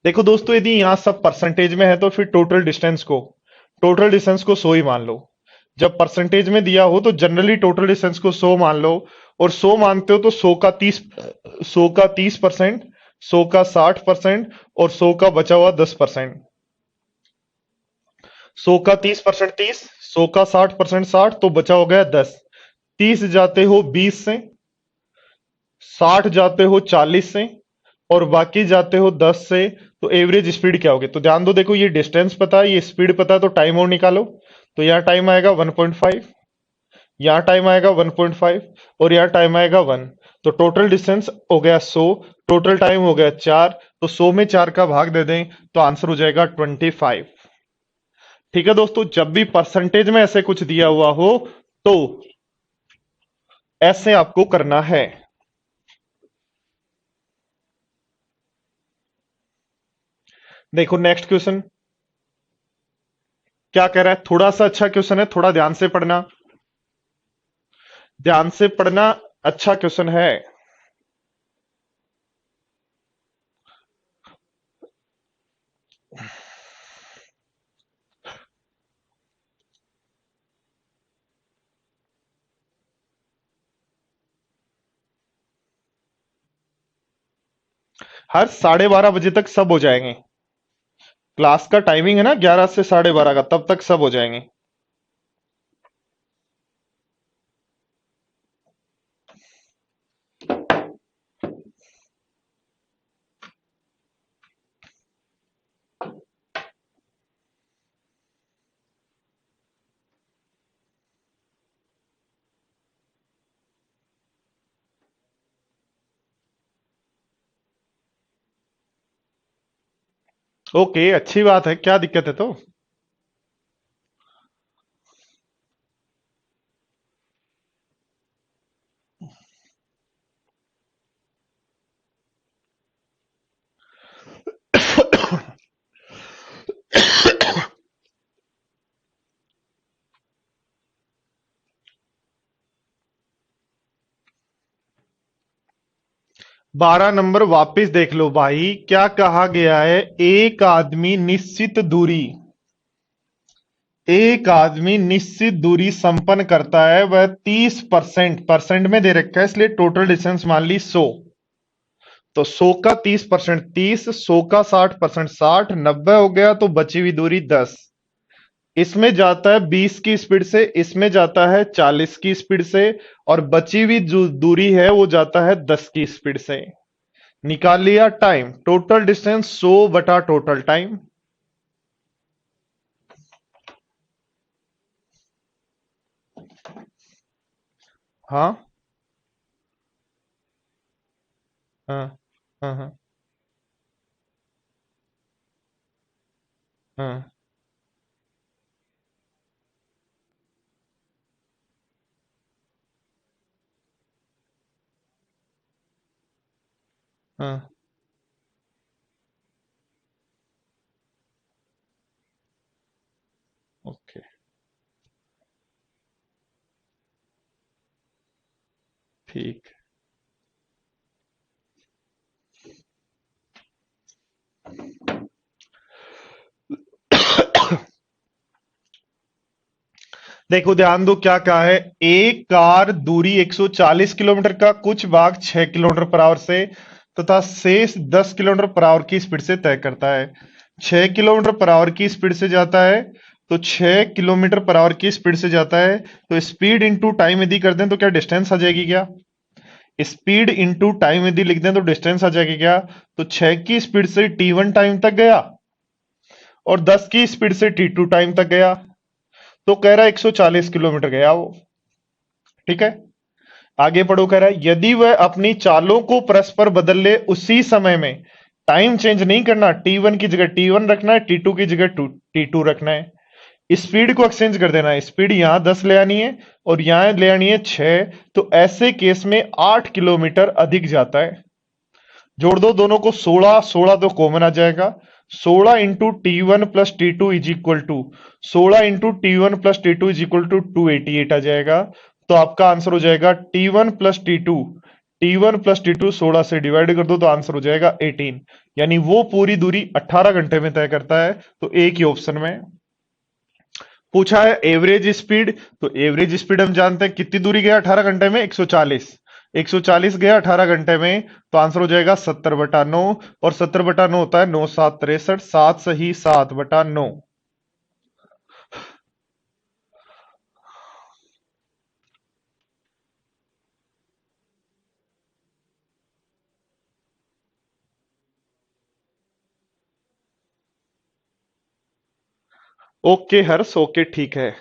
देखो दोस्तों, यदि यहां सब परसेंटेज में है तो फिर टोटल डिस्टेंस को 100 ही मान लो। जब परसेंटेज में दिया हो तो जनरली टोटल डिस्टेंस को 100 मान लो, और 100 मानते हो तो 100 का 30%, 100 का 60% और 100 का बचा हुआ 10%। 100 का 30% 30, 100 का 60% 60, तो बचा हो गया 10। 30 जाते हो 20 से, 60 जाते हो 40 से, और बाकी जाते हो 10 से। तो एवरेज स्पीड क्या होगी? तो ध्यान दो, देखो ये डिस्टेंस पता है, ये स्पीड पता है, तो टाइम और निकालो। तो यहाँ टाइम आएगा 1.5, यहाँ टाइम आएगा 1.5, और यहाँ टाइम आएगा 1। तो टोटल डिस्टेंस हो गया 100, टोटल टाइम हो गया 4। तो 100 में 4 का भाग दे दें तो आंसर हो जाएगा 25। ठीक है दोस्तों, जब भी परसेंटेज में ऐसे कुछ दिया हुआ हो तो ऐसे आपको करना है। देखो नेक्स्ट क्वेश्चन क्या कह रहा है, थोड़ा सा अच्छा क्वेश्चन है, थोड़ा ध्यान से पढ़ना, ध्यान से पढ़ना। अच्छा क्वेश्चन है। हर 12:30 बजे तक सब हो जाएंगे। क्लास का टाइमिंग है ना 11 से 12:30 का, तब तक सब हो जाएंगे। ओके, अच्छी बात है, क्या दिक्कत है तो। 12 नंबर वापस देख लो भाई, क्या कहा गया है, एक आदमी निश्चित दूरी संपन्न करता है, वह 30% परसेंट में दे रखा है इसलिए टोटल डिस्टेंस मान ली 100। तो 100 का 30% 30, 100 का 60% 60, 90 हो गया, तो बची हुई दूरी 10। इसमें जाता है 20 की स्पीड से, इसमें जाता है 40 की स्पीड से, और बची हुई जो दूरी है वो जाता है 10 की स्पीड से। निकाल लिया टाइम, टोटल डिस्टेंस 100 बटा टोटल टाइम। हाँ हाँ हाँ हाँ हाँ हाँ। ओके, ठीक। देखो ध्यान दो, क्या कहा है, एक कार दूरी 140 किलोमीटर का कुछ भाग 6 किलोमीटर पर आवर से तथा शेष 10 किलोमीटर पर आवर की स्पीड से तय करता है। 6 किलोमीटर पर आवर की स्पीड से जाता है, तो 6 किलोमीटर पर आवर की स्पीड से जाता है, तो स्पीड इंटू टाइम यदि कर दें तो क्या डिस्टेंस आ जाएगी क्या? स्पीड इंटू टाइम यदि लिख दें तो डिस्टेंस आ जाएगी क्या? तो 6 की स्पीड से T1 टाइम तक गया और 10 की स्पीड से T2 टाइम तक गया, तो कह रहा है 140 किलोमीटर गया वो। ठीक है, आगे पढ़ो, कह रहा है यदि वह अपनी चालों को परस्पर बदल ले उसी समय में, टाइम चेंज नहीं करना, T1 की जगह T1 रखना है, T2 की जगह T2 रखना है। स्पीड को एक्सचेंज कर देना है, स्पीड यहां 10 ले आनी है और यहां ले आनी है 6, तो ऐसे केस में 8 किलोमीटर अधिक जाता है। जोड़ दो दोनों को, 16 16 तो कॉमन आ जाएगा। 16 into T one plus T two is equal to 288 आ जाएगा। तो आपका आंसर हो जाएगा T one plus T two 16 से डिवाइड कर दो तो आंसर हो जाएगा 18, यानी वो पूरी दूरी 18 घंटे में तय करता है। तो एक ही ऑप्शन में पूछा है एवरेज स्पीड, तो एवरेज स्पीड हम जानते हैं कितनी दूरी गया 18 घंटे में, 140। 140 गया 18 घंटे में, तो आंसर हो जाएगा 70/9, और 70/9 होता है 9 7 63, 7 सही 7/9। ओके हर्ष, ओके ठीक है।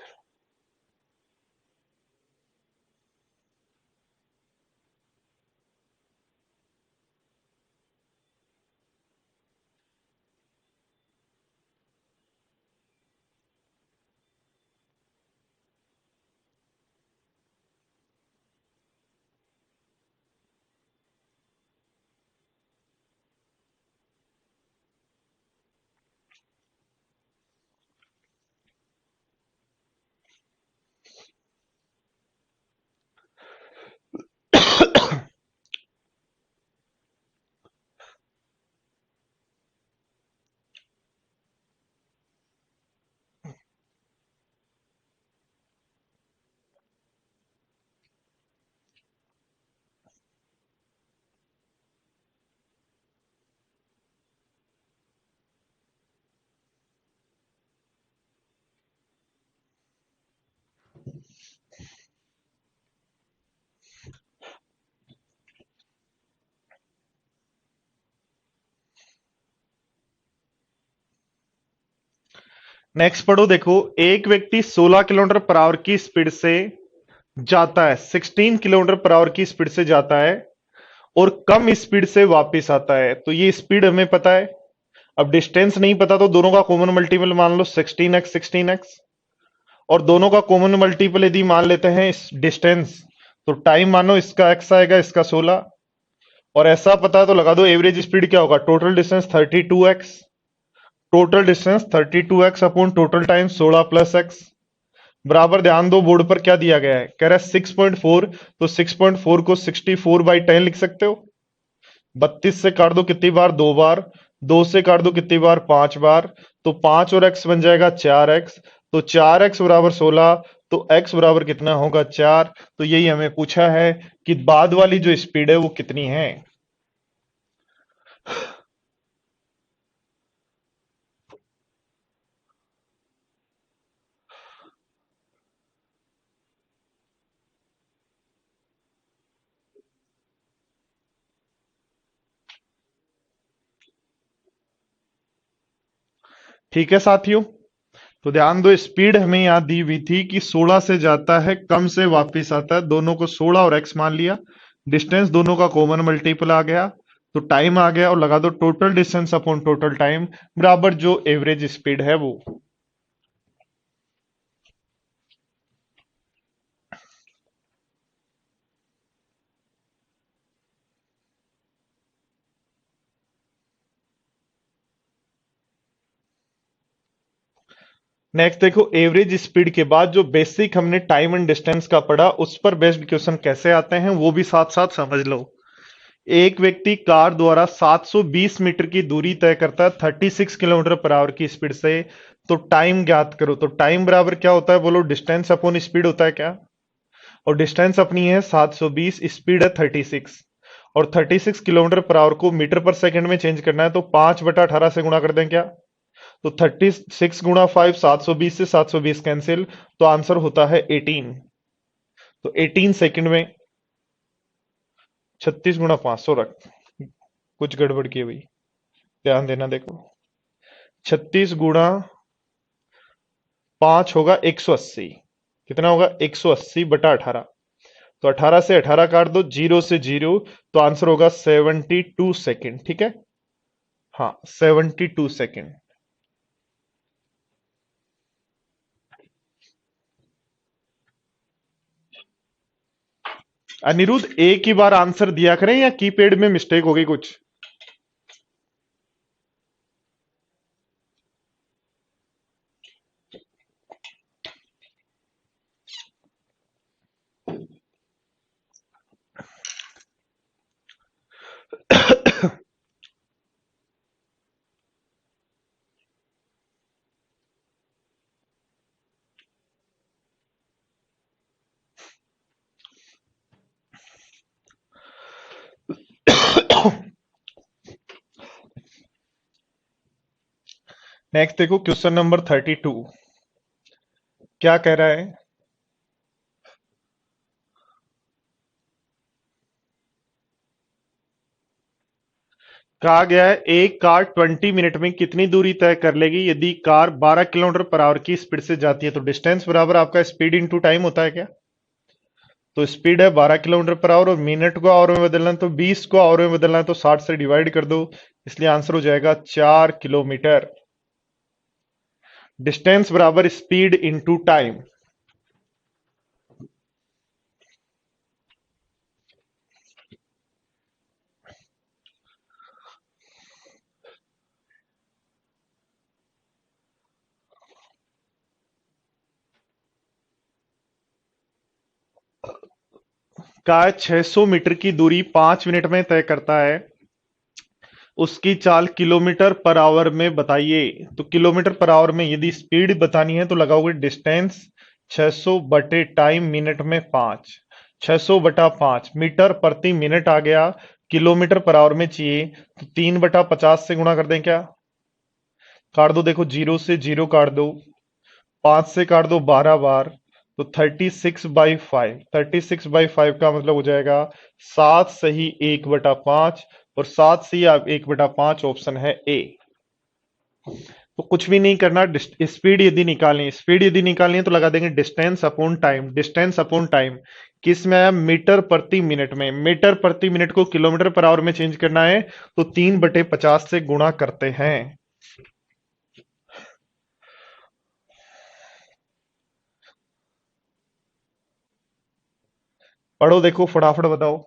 नेक्स्ट पढ़ो, देखो एक व्यक्ति 16 किलोमीटर पर आवर की स्पीड से जाता है, 16 किलोमीटर पर आवर की स्पीड से जाता है और कम स्पीड से वापस आता है। तो ये स्पीड हमें पता है, अब डिस्टेंस नहीं पता तो दोनों का कॉमन मल्टीपल मान लो 16x 16x, और दोनों का कॉमन मल्टीपल यदि मान लेते हैं इस डिस्टेंस, तो टाइम मानो इसका x आएगा इसका 16, और ऐसा पता है तो लगा दो एवरेज स्पीड क्या होगा, total distance 32x, total distance 32x upon total time 16 plus x, बराबर। ध्यान दो बोर्ड पर क्या दिया गया है, कह रहा है 6.4, तो 6.4 को 64/10 लिख सकते हो। 32 से काट दो कितनी बार, 2 बार। 2 से काट दो कितनी बार, 5 बार। तो 5 और x बन जाएगा 4x, तो 4x बराबर 16, तो x बराबर कितना होगा 4। तो यही हमें पूछा है कि बाद वाली जो स्पीड है वो कितनी है। ठीक है साथियों, तो ध्यान दो स्पीड हमें यहां दी हुई थी कि 16 से जाता है कम से वापस आता है, दोनों को 16 और x मान लिया। डिस्टेंस दोनों का कॉमन मल्टीपल आ गया, तो टाइम आ गया, और लगा दो total distance upon total time बराबर जो एवरेज स्पीड है वो। नेक्स्ट देखो, एवरेज स्पीड के बाद जो बेसिक हमने टाइम एंड डिस्टेंस का पढ़ा उस पर बेस्ड क्वेश्चन कैसे आते हैं वो भी साथ साथ समझ लो। एक व्यक्ति कार द्वारा 720 मीटर की दूरी तय करता है 36 किलोमीटर पर आवर की स्पीड से, तो टाइम ज्ञात करो। तो टाइम बराबर क्या होता है बोलो, डिस्टेंस अपॉन स्पीड होता है क्या, और डिस्टेंस अपनी है 720, स्पीड है 36, और 36 किलोमीटर पर आवर को मीटर पर सेकंड में चेंज करना है, तो 5/18 से गुणा कर दें क्या, तो 36 गुणा 5, 720 से 720 कैंसिल, तो आंसर होता है 18। तो 18 सेकंड में 36 गुणा 500 रख, कुछ गड़बड़ की हुई, ध्यान देना। देखो 36 गुणा 5 होगा 180, कितना होगा 180/18, तो 18 से 18 काट दो, 0 से 0, तो आंसर होगा 72 सेकेंड। ठीक है, हाँ 72 सेकेंड। अनिरुद्ध एक ही बार आंसर दिया करें या कीपैड में मिस्टेक हो गई कुछ? नेक्स्ट देखो क्वेश्चन नंबर 32 क्या कह रहा है। कहा गया है एक कार 20 मिनट में कितनी दूरी तय कर लेगी यदि कार 12 किलोमीटर पर आवर की स्पीड से जाती है। तो डिस्टेंस बराबर आपका स्पीड इनटू टाइम होता है क्या? तो स्पीड है 12 किलोमीटर पर आवर और मिनट को आवर में बदलना है, तो 20 को आवर में बदलना है तो 60 से डिवाइड कर दो, इसलिए आंसर हो जाएगा 4 किलोमीटर। डिस्टेंस बराबर स्पीड इनटू टाइम। का 600 मीटर की दूरी 5 मिनट में तय करता है, उसकी चाल किलोमीटर पर आवर में बताइए। तो किलोमीटर पर आवर में यदि स्पीड बतानी है तो लगाओगे डिस्टेंस 600 बटे टाइम मिनट में 5, 600 बटा 5 मीटर प्रति मिनट आ गया। किलोमीटर पर आवर में चाहिए तो 3/50 से गुणा कर दें क्या? काट दो, देखो जीरो से जीरो काट दो, 5 से काट दो 12 बार, तो 36/5, 36/5 का मतलब हो जाएगा 7 सही 1/5, और 7 सही आप 1/5 ऑप्शन है ए। तो कुछ भी नहीं करना, स्पीड यदि निकालनी है तो लगा देंगे distance upon time, distance upon time. किस में आया? मीटर प्रति मिनट में। मीटर प्रति मिनट को किलोमीटर पर आवर में चेंज करना है तो 3/50 से गुणा करते हैं। पढ़ो, देखो फटाफट बताओ।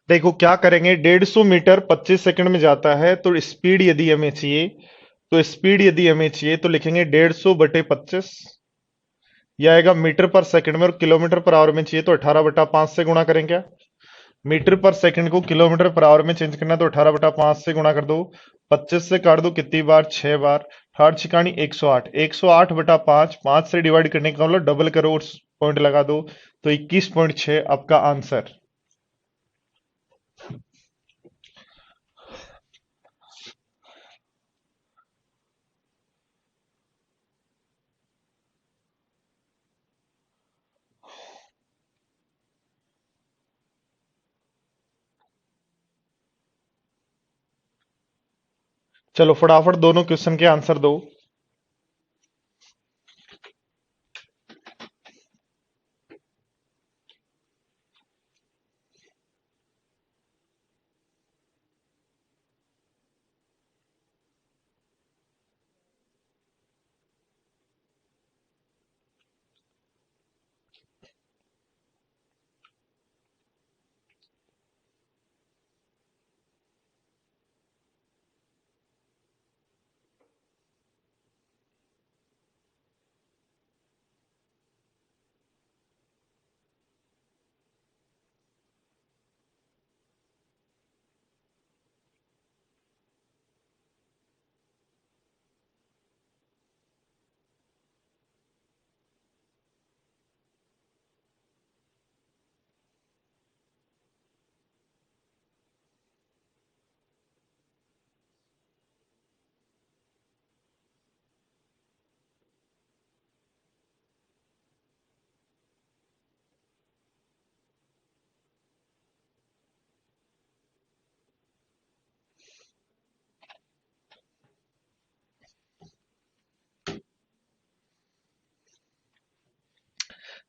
देखो क्या करेंगे, 150 मीटर 25 सेकंड में जाता है, तो स्पीड यदि हमें चाहिए, तो लिखेंगे 150/25। यह आएगा मीटर पर सेकंड में, और किलोमीटर पर आवर में चाहिए तो 18/5 से गुणा करें क्या? मीटर पर सेकंड को किलोमीटर पर आवर में चेंज करना तो 18/5 से गुणा कर दो, 25 से काट दो, कितनी बार? 6 बार, 8 छिकानी 108, 108/5, 5 से डिवाइड करने का मतलब डबल करो और पॉइंट लगा दो, तो 21.6 आपका आंसर। चलो फटाफट दोनों क्वेश्चन के आंसर दो।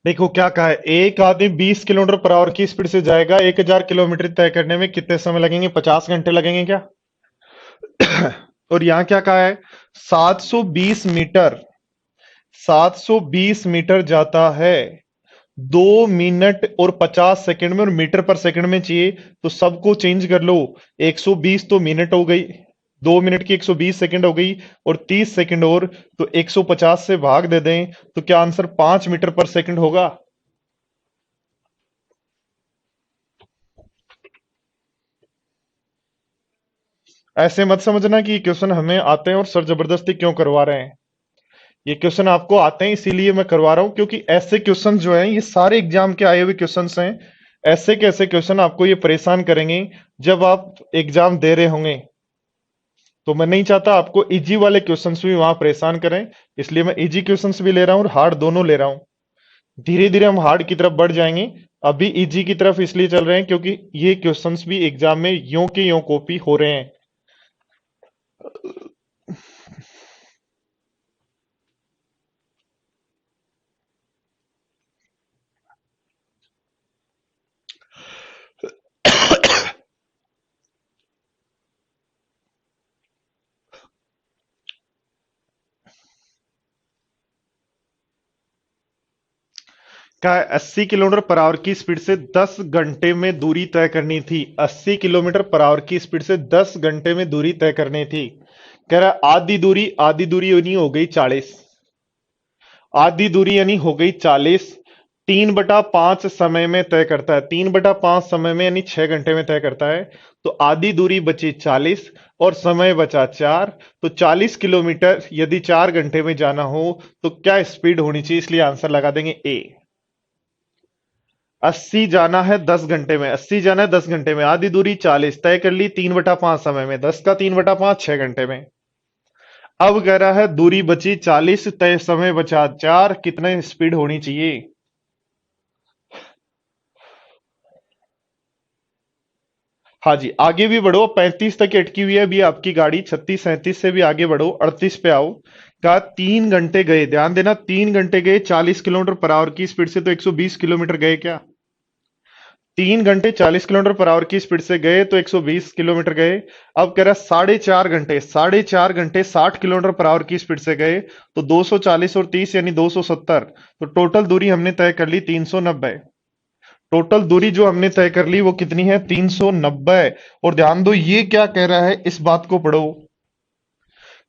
देखो क्या कहा है, एक आदमी 20 किलोमीटर पर आवर की स्पीड से जाएगा, 1000 किलोमीटर तय करने में कितने समय लगेंगे? 50 घंटे लगेंगे क्या? और यहां क्या कहा है? 720 मीटर, 720 मीटर जाता है 2 मिनट और 50 सेकंड में, और मीटर पर सेकंड में चाहिए तो सबको चेंज कर लो। 120 तो मिनट हो गई, 2 मिनट की 120 सेकंड हो गई, और 30 सेकंड और, तो 150 से भाग दे दें तो क्या आंसर 5 मीटर पर सेकंड होगा? ऐसे मत समझना कि ये क्वेश्चन हमें आते हैं और सर जबरदस्ती क्यों करवा रहे हैं। ये क्वेश्चन आपको आते हैं इसीलिए मैं करवा रहा हूं, क्योंकि ऐसे क्वेश्चन जो हैं ये सारे एग्जाम के आए हुए क्वेश्चंस हैं। ऐसे कैसे क्वेश्चन आपको ये परेशान करेंगे जब आप एग्जाम दे रहे होंगे। तो मैं नहीं चाहता आपको इजी वाले क्वेश्चंस भी वहां परेशान करें, इसलिए मैं इजी क्वेश्चंस भी ले रहा हूं और हार्ड दोनों ले रहा हूं। धीरे धीरे हम हार्ड की तरफ बढ़ जाएंगे। अभी इजी की तरफ इसलिए चल रहे हैं क्योंकि ये क्वेश्चंस भी एग्जाम में यों के यों कॉपी हो रहे हैं। क्या है? 80 किलोमीटर पर आवर की स्पीड से 10 घंटे में दूरी तय करनी थी। 80 किलोमीटर पर आवर की स्पीड से 10 घंटे में दूरी तय करनी थी। कह रहा है आधी दूरी यानी हो गई 40। आधी दूरी यानी हो गई 40, 3/5 समय में तय करता है। 3/5 समय में यानी 6 घंटे में तय करता है। तो आधी दूरी बची 40 और समय बचा 4। तो 40 किलोमीटर यदि 4 घंटे में जाना हो तो क्या स्पीड होनी चाहिए? इसलिए आंसर लगा देंगे ए। 80 जाना है 10 घंटे में, 80 जाना है 10 घंटे में, आधी दूरी 40 तय कर ली 3/5 समय में, 10 का 3/5 6 घंटे में। अब कह रहा है दूरी बची 40, तय समय बचा 4, कितने स्पीड होनी चाहिए? हाँ जी, आगे भी बढ़ो, 35 तक अटकी हुई है अभी आपकी गाड़ी, 36 37 से भी आगे बढ़ो, 38 पे आओ। कहा 3 घंटे गए, ध्यान देना 3 घंटे गए 40 किलोमीटर पर आवर की स्पीड से, तो 120 किलोमीटर गए क्या? 3 घंटे 40 किलोमीटर पर आवर की स्पीड से गए तो 120 किलोमीटर गए। अब कह रहा है 4.5 घंटे, 4.5 घंटे 60 किलोमीटर पर आवर की स्पीड से गए, तो 240 और 30 यानी 270। तो टोटल दूरी हमने तय कर ली 390। टोटल दूरी जो हमने तय कर ली वो कितनी है? 390। और ध्यान दो ये क्या कह रहा है, इस बात को पढ़ो।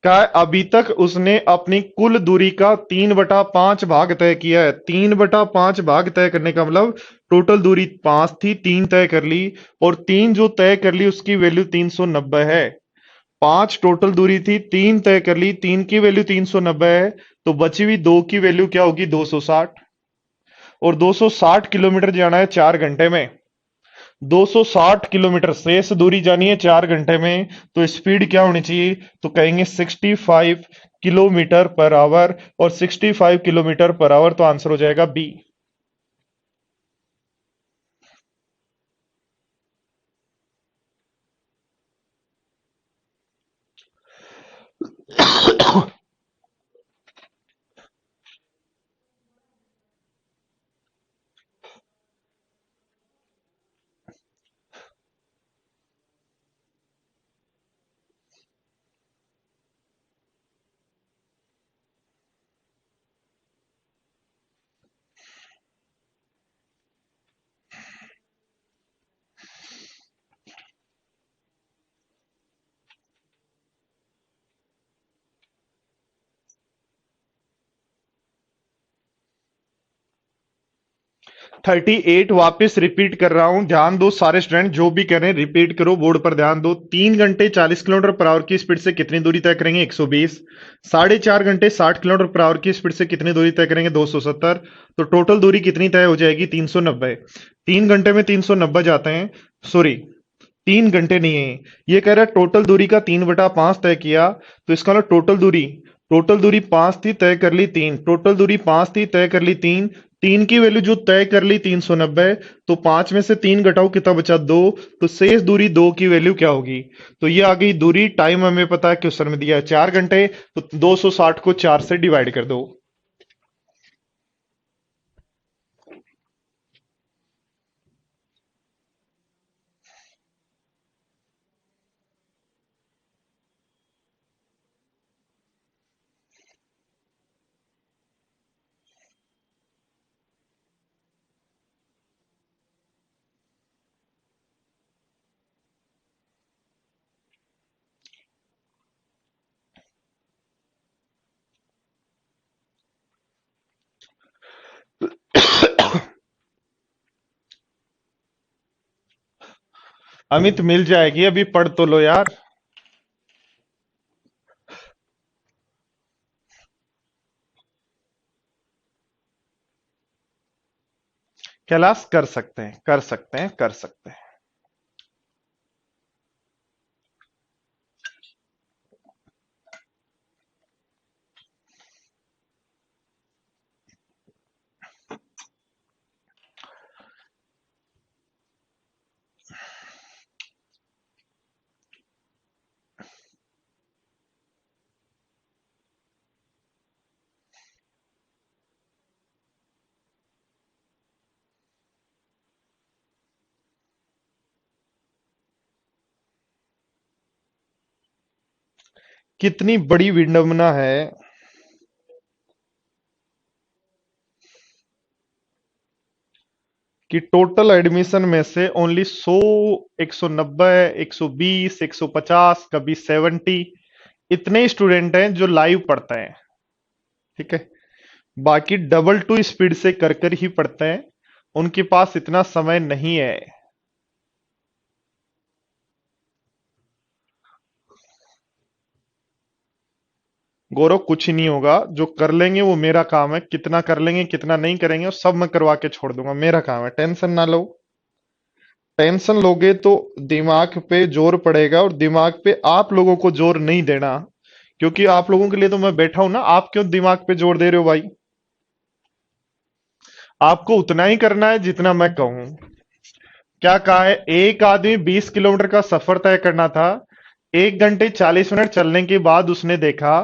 क्या है? अभी तक उसने अपनी कुल दूरी का 3/5 भाग तय किया है। 3/5 भाग तय करने का मतलब टोटल दूरी 5 थी, 3 तय कर ली, और 3 जो तय कर ली उसकी वैल्यू 390 है। 5 टोटल दूरी थी, 3 तय कर ली, 3 की वैल्यू 390 है, तो बची हुई 2 की वैल्यू क्या होगी? 260। और 260 किलोमीटर जाना है 4 घंटे में। 260 किलोमीटर शेष दूरी जानी है 4 घंटे में, तो स्पीड क्या होनी चाहिए? तो कहेंगे 65 किलोमीटर पर आवर, और 65 किलोमीटर पर आवर, तो आंसर हो जाएगा बी। थर्टी एट वापिस रिपीट कर रहा हूं, ध्यान दो सारे स्टूडेंट, जो भी कह रहे हैं रिपीट करो, बोर्ड पर ध्यान दो। 3 घंटे 40 किलोमीटर पर आवर की स्पीड से कितनी दूरी तय करेंगे? 120। 4.5 घंटे 60 किलोमीटर पर आवर की स्पीड से कितनी दूरी तय करेंगे? 270। तो टोटल दूरी कितनी तय हो जाएगी? 390। 3 घंटे में 390 जाते हैं, सॉरी 3 घंटे नहीं है, ये कह रहा है टोटल दूरी का 3/5 तय किया, तो इसका मतलब टोटल दूरी 5 थी, तय कर ली 3, टोटल दूरी 5 थी, तय कर ली 3, 3 की वैल्यू जो तय कर ली 390, तो 5 में से 3 घटाओ कितना बचा? 2। तो शेष दूरी 2 की वैल्यू क्या होगी? तो ये आ गई दूरी। टाइम हमें पता है क्वेश्चन में दिया है 4 घंटे, तो 260 को 4 से डिवाइड कर दो। अमित मिल जाएगी, अभी पढ़ तो लो यार। कैलाश कर सकते हैं, कर सकते हैं, कर सकते हैं। कितनी बड़ी विडंबना है कि टोटल एडमिशन में से ओनली 100, 190, 120, 150, कभी 70 इतने स्टूडेंट हैं जो लाइव पढ़ते हैं। ठीक है, बाकी डबल टू स्पीड से कर कर ही पढ़ते हैं, उनके पास इतना समय नहीं है। गौरव कुछ नहीं होगा, जो कर लेंगे वो मेरा काम है, कितना कर लेंगे कितना नहीं करेंगे वो सब मैं करवा के छोड़ दूंगा, मेरा काम है, टेंशन ना लो। टेंशन लोगे तो दिमाग पे जोर पड़ेगा, और दिमाग पे आप लोगों को जोर नहीं देना, क्योंकि आप लोगों के लिए तो मैं बैठा हूं ना। आप क्यों दिमाग पे जोर दे रहे हो भाई? आपको उतना ही करना है जितना मैं कहूं। क्या कहा है? एक आदमी 20 किलोमीटर का सफर तय करना था। 1 घंटे 40 मिनट चलने के बाद उसने देखा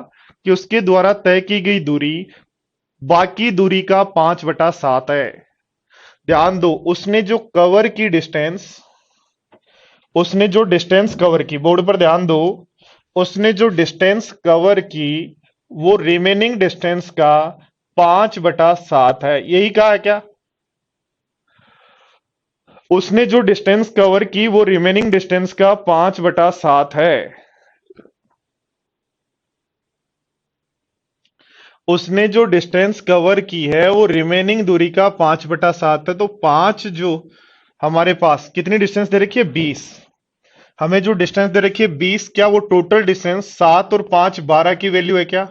कि उसके द्वारा तय की गई दूरी बाकी दूरी का 5/7 है। ध्यान दो, उसने जो डिस्टेंस कवर की, बोर्ड पर ध्यान दो, उसने जो डिस्टेंस कवर की वो रिमेनिंग डिस्टेंस का 5/7 है। यही कहा है क्या? उसने जो डिस्टेंस कवर की वो रिमेनिंग डिस्टेंस का 5/7 है। उसने जो डिस्टेंस कवर की है वो रिमेनिंग दूरी का 5/7 है। तो पांच जो हमारे पास कितनी डिस्टेंस दे रखी है? 20। हमें जो डिस्टेंस दे रखी है 20, क्या वो टोटल डिस्टेंस 7 और 5 12 की वैल्यू है क्या?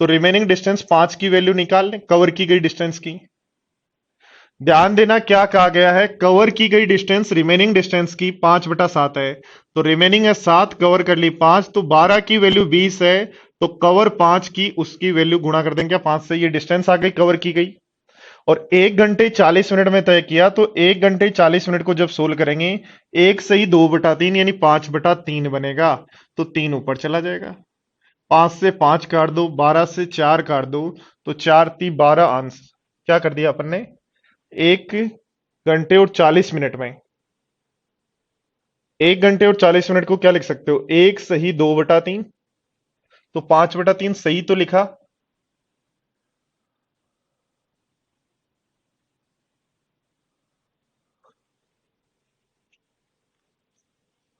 तो रिमेनिंग डिस्टेंस 5 की वैल्यू निकाल लें कवर की गई डिस्टेंस की। ध्यान देना क्या कहा गया है, कवर की गई डिस्टेंस रिमेनिंग डिस्टेंस की 5/7 है। तो रिमेनिंग है 7, कवर कर ली 5, तो 12 की वैल्यू 20 है। तो कवर 5 की उसकी वैल्यू गुणा कर देंगे क्या 5 से? ये डिस्टेंस आ गई कवर की गई। और 1 घंटे 40 मिनट में तय किया, तो 1 घंटे 40 मिनट को जब सोल्व करेंगे, 1 सही 2/3 यानी 5/3 बनेगा। तो 3 ऊपर चला जाएगा। 5 से 5 काट दो, 12 से 4 काट दो, तो 4×3 = 12 आंसर। क्या कर दिया अपन ने? 1 घंटे और 40 मिनट में 1 घंटे और 40 मिनट को क्या लिख सकते हो? 1 सही 2/3, तो 5/3 सही तो लिखा।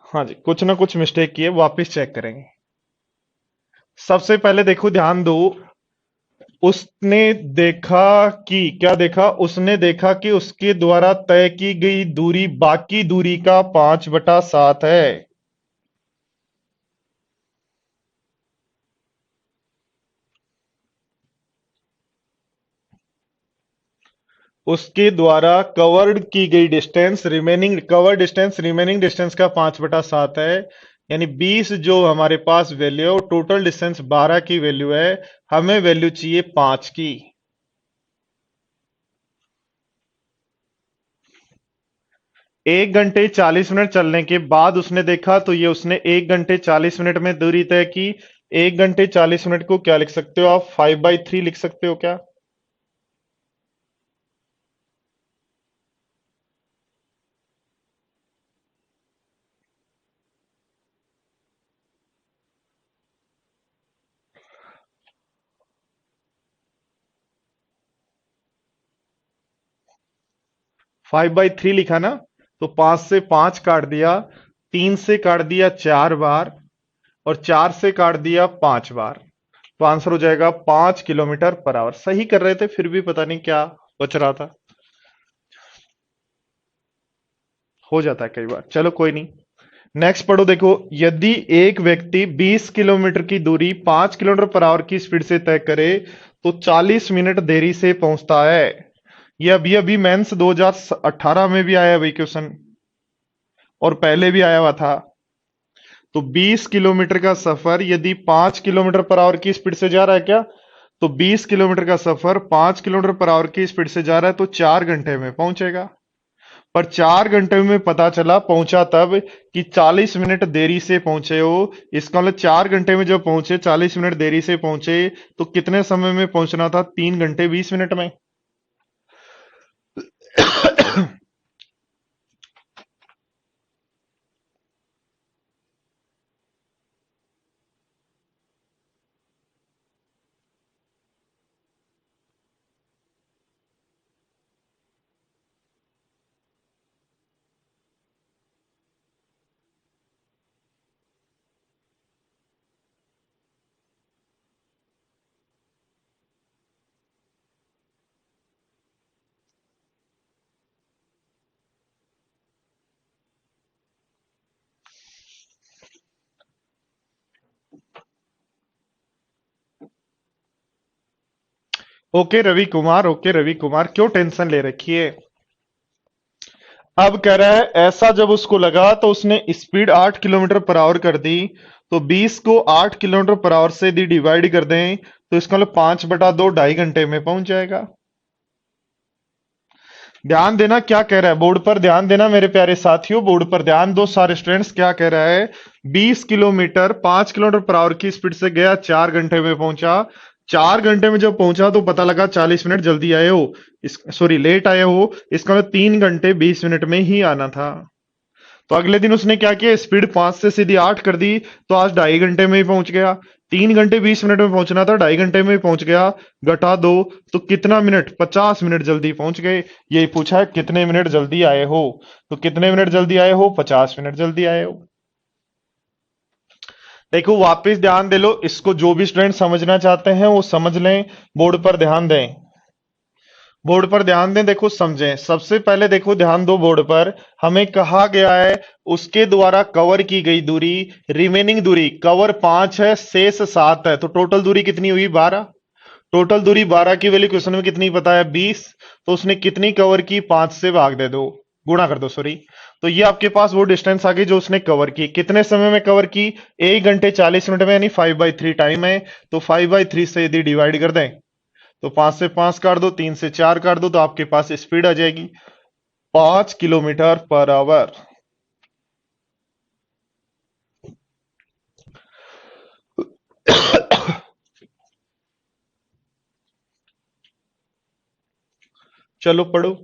हाँ जी, कुछ ना कुछ मिस्टेक किए, वापस चेक करेंगे। सबसे पहले देखो, ध्यान दो, उसने देखा कि क्या देखा? उसने देखा कि उसके द्वारा तय की गई दूरी बाकी दूरी का 5/7 है। उसके द्वारा कवर्ड की गई डिस्टेंस रिमेनिंग डिस्टेंस का 5/7 है। यानी 20 जो हमारे पास वैल्यू है, और टोटल डिस्टेंस 12 की वैल्यू है। हमें वैल्यू चाहिए 5 की। 1 घंटे 40 मिनट चलने के बाद उसने देखा, तो ये उसने 1 घंटे 40 मिनट में दूरी तय की। 1 घंटे 40 मिनट को क्या लिख सकते हो आप? 5/3 लिख सकते हो क्या? 5/3 लिखा ना? तो 5 से 5 काट दिया, 3 से काट दिया 4 बार, और 4 से काट दिया 5 बार। तो आंसर हो जाएगा 5 किलोमीटर पर आवर। सही कर रहे थे, फिर भी पता नहीं क्या बच रहा था। हो जाता है कई बार, चलो कोई नहीं। नेक्स्ट पढ़ो, देखो, यदि एक व्यक्ति 20 किलोमीटर की दूरी 5 किलोमीटर पर आवर की स्पीड से तय करे तो 40 मिनट देरी से पहुंचता है। ये अभी अभी मेंस 2018 में भी आया वही क्वेश्चन, और पहले भी आया हुआ था। तो 20 किलोमीटर का सफर यदि 5 किलोमीटर पर आवर की स्पीड से जा रहा है क्या, तो 20 किलोमीटर का सफर 5 किलोमीटर पर आवर की स्पीड से जा रहा है तो 4 घंटे में पहुंचेगा। पर 4 घंटे में पता चला पहुंचा तब कि 40 मिनट देरी से पहुंचे हो। इसका मतलब 4 घंटे में जब पहुंचे, 40 मिनट देरी से पहुंचे, तो कितने समय में पहुंचना था? 3 घंटे 20 मिनट में। ओके रवि कुमार, ओके रवि कुमार, क्यों टेंशन ले रखी है? अब कह रहा है ऐसा जब उसको लगा तो उसने स्पीड 8 किलोमीटर पर आवर कर दी। तो 20 को 8 किलोमीटर पर आवर से यदि डिवाइड कर दें तो इसका मतलब 5/2 2.5 घंटे में पहुंच जाएगा। ध्यान देना क्या कह रहा है, बोर्ड पर ध्यान देना मेरे प्यारे साथियों, बोर्ड पर ध्यान दो सारे स्टूडेंट्स। क्या कह रहा है? 20 किलोमीटर 5 किलोमीटर पर आवर की स्पीड से गया, 4 घंटे में पहुंचा। 4 घंटे में जब पहुंचा तो पता लगा 40 मिनट जल्दी आए हो, इस सॉरी लेट आए हो। इसका मतलब 3 घंटे 20 मिनट में ही आना था। तो अगले दिन उसने क्या किया, स्पीड 5 से सीधी 8 कर दी, तो आज 2.5 घंटे में ही पहुंच गया। 3 घंटे 20 मिनट में पहुंचना था, 2.5 घंटे में ही पहुंच गया। घटा दो तो कितना मिनट, 50 मिनट जल्दी पहुंच गए। यही पूछा है कितने मिनट जल्दी आए हो। तो कितने मिनट जल्दी आए हो? 50 मिनट जल्दी आए हो। देखो वापस ध्यान दे लो इसको, जो भी स्टूडेंट समझना चाहते हैं वो समझ लें। बोर्ड पर ध्यान दें, बोर्ड पर ध्यान दें, देखो समझें। सबसे पहले देखो ध्यान दो बोर्ड पर, हमें कहा गया है उसके द्वारा कवर की गई दूरी, रिमेनिंग दूरी, कवर 5 है, शेष 7 है, तो टोटल दूरी कितनी हुई? 12। टोटल दूरी 12 की वैल्यू क्वेश्चन में कितनी पता है? 20। तो उसने कितनी कवर की? 5 से भाग दे दो, गुणा कर दो सॉरी। तो ये आपके पास वो डिस्टेंस आ गई जो उसने कवर की। कितने समय में कवर की? 1 घंटे 40 मिनट में, यानी 5/3 टाइम है। तो 5/3 से यदि डिवाइड कर दें तो 5 से 5 काट दो, 3 से 4 काट दो, तो आपके पास स्पीड आ जाएगी 5 किलोमीटर पर आवर। चलो पढ़ो।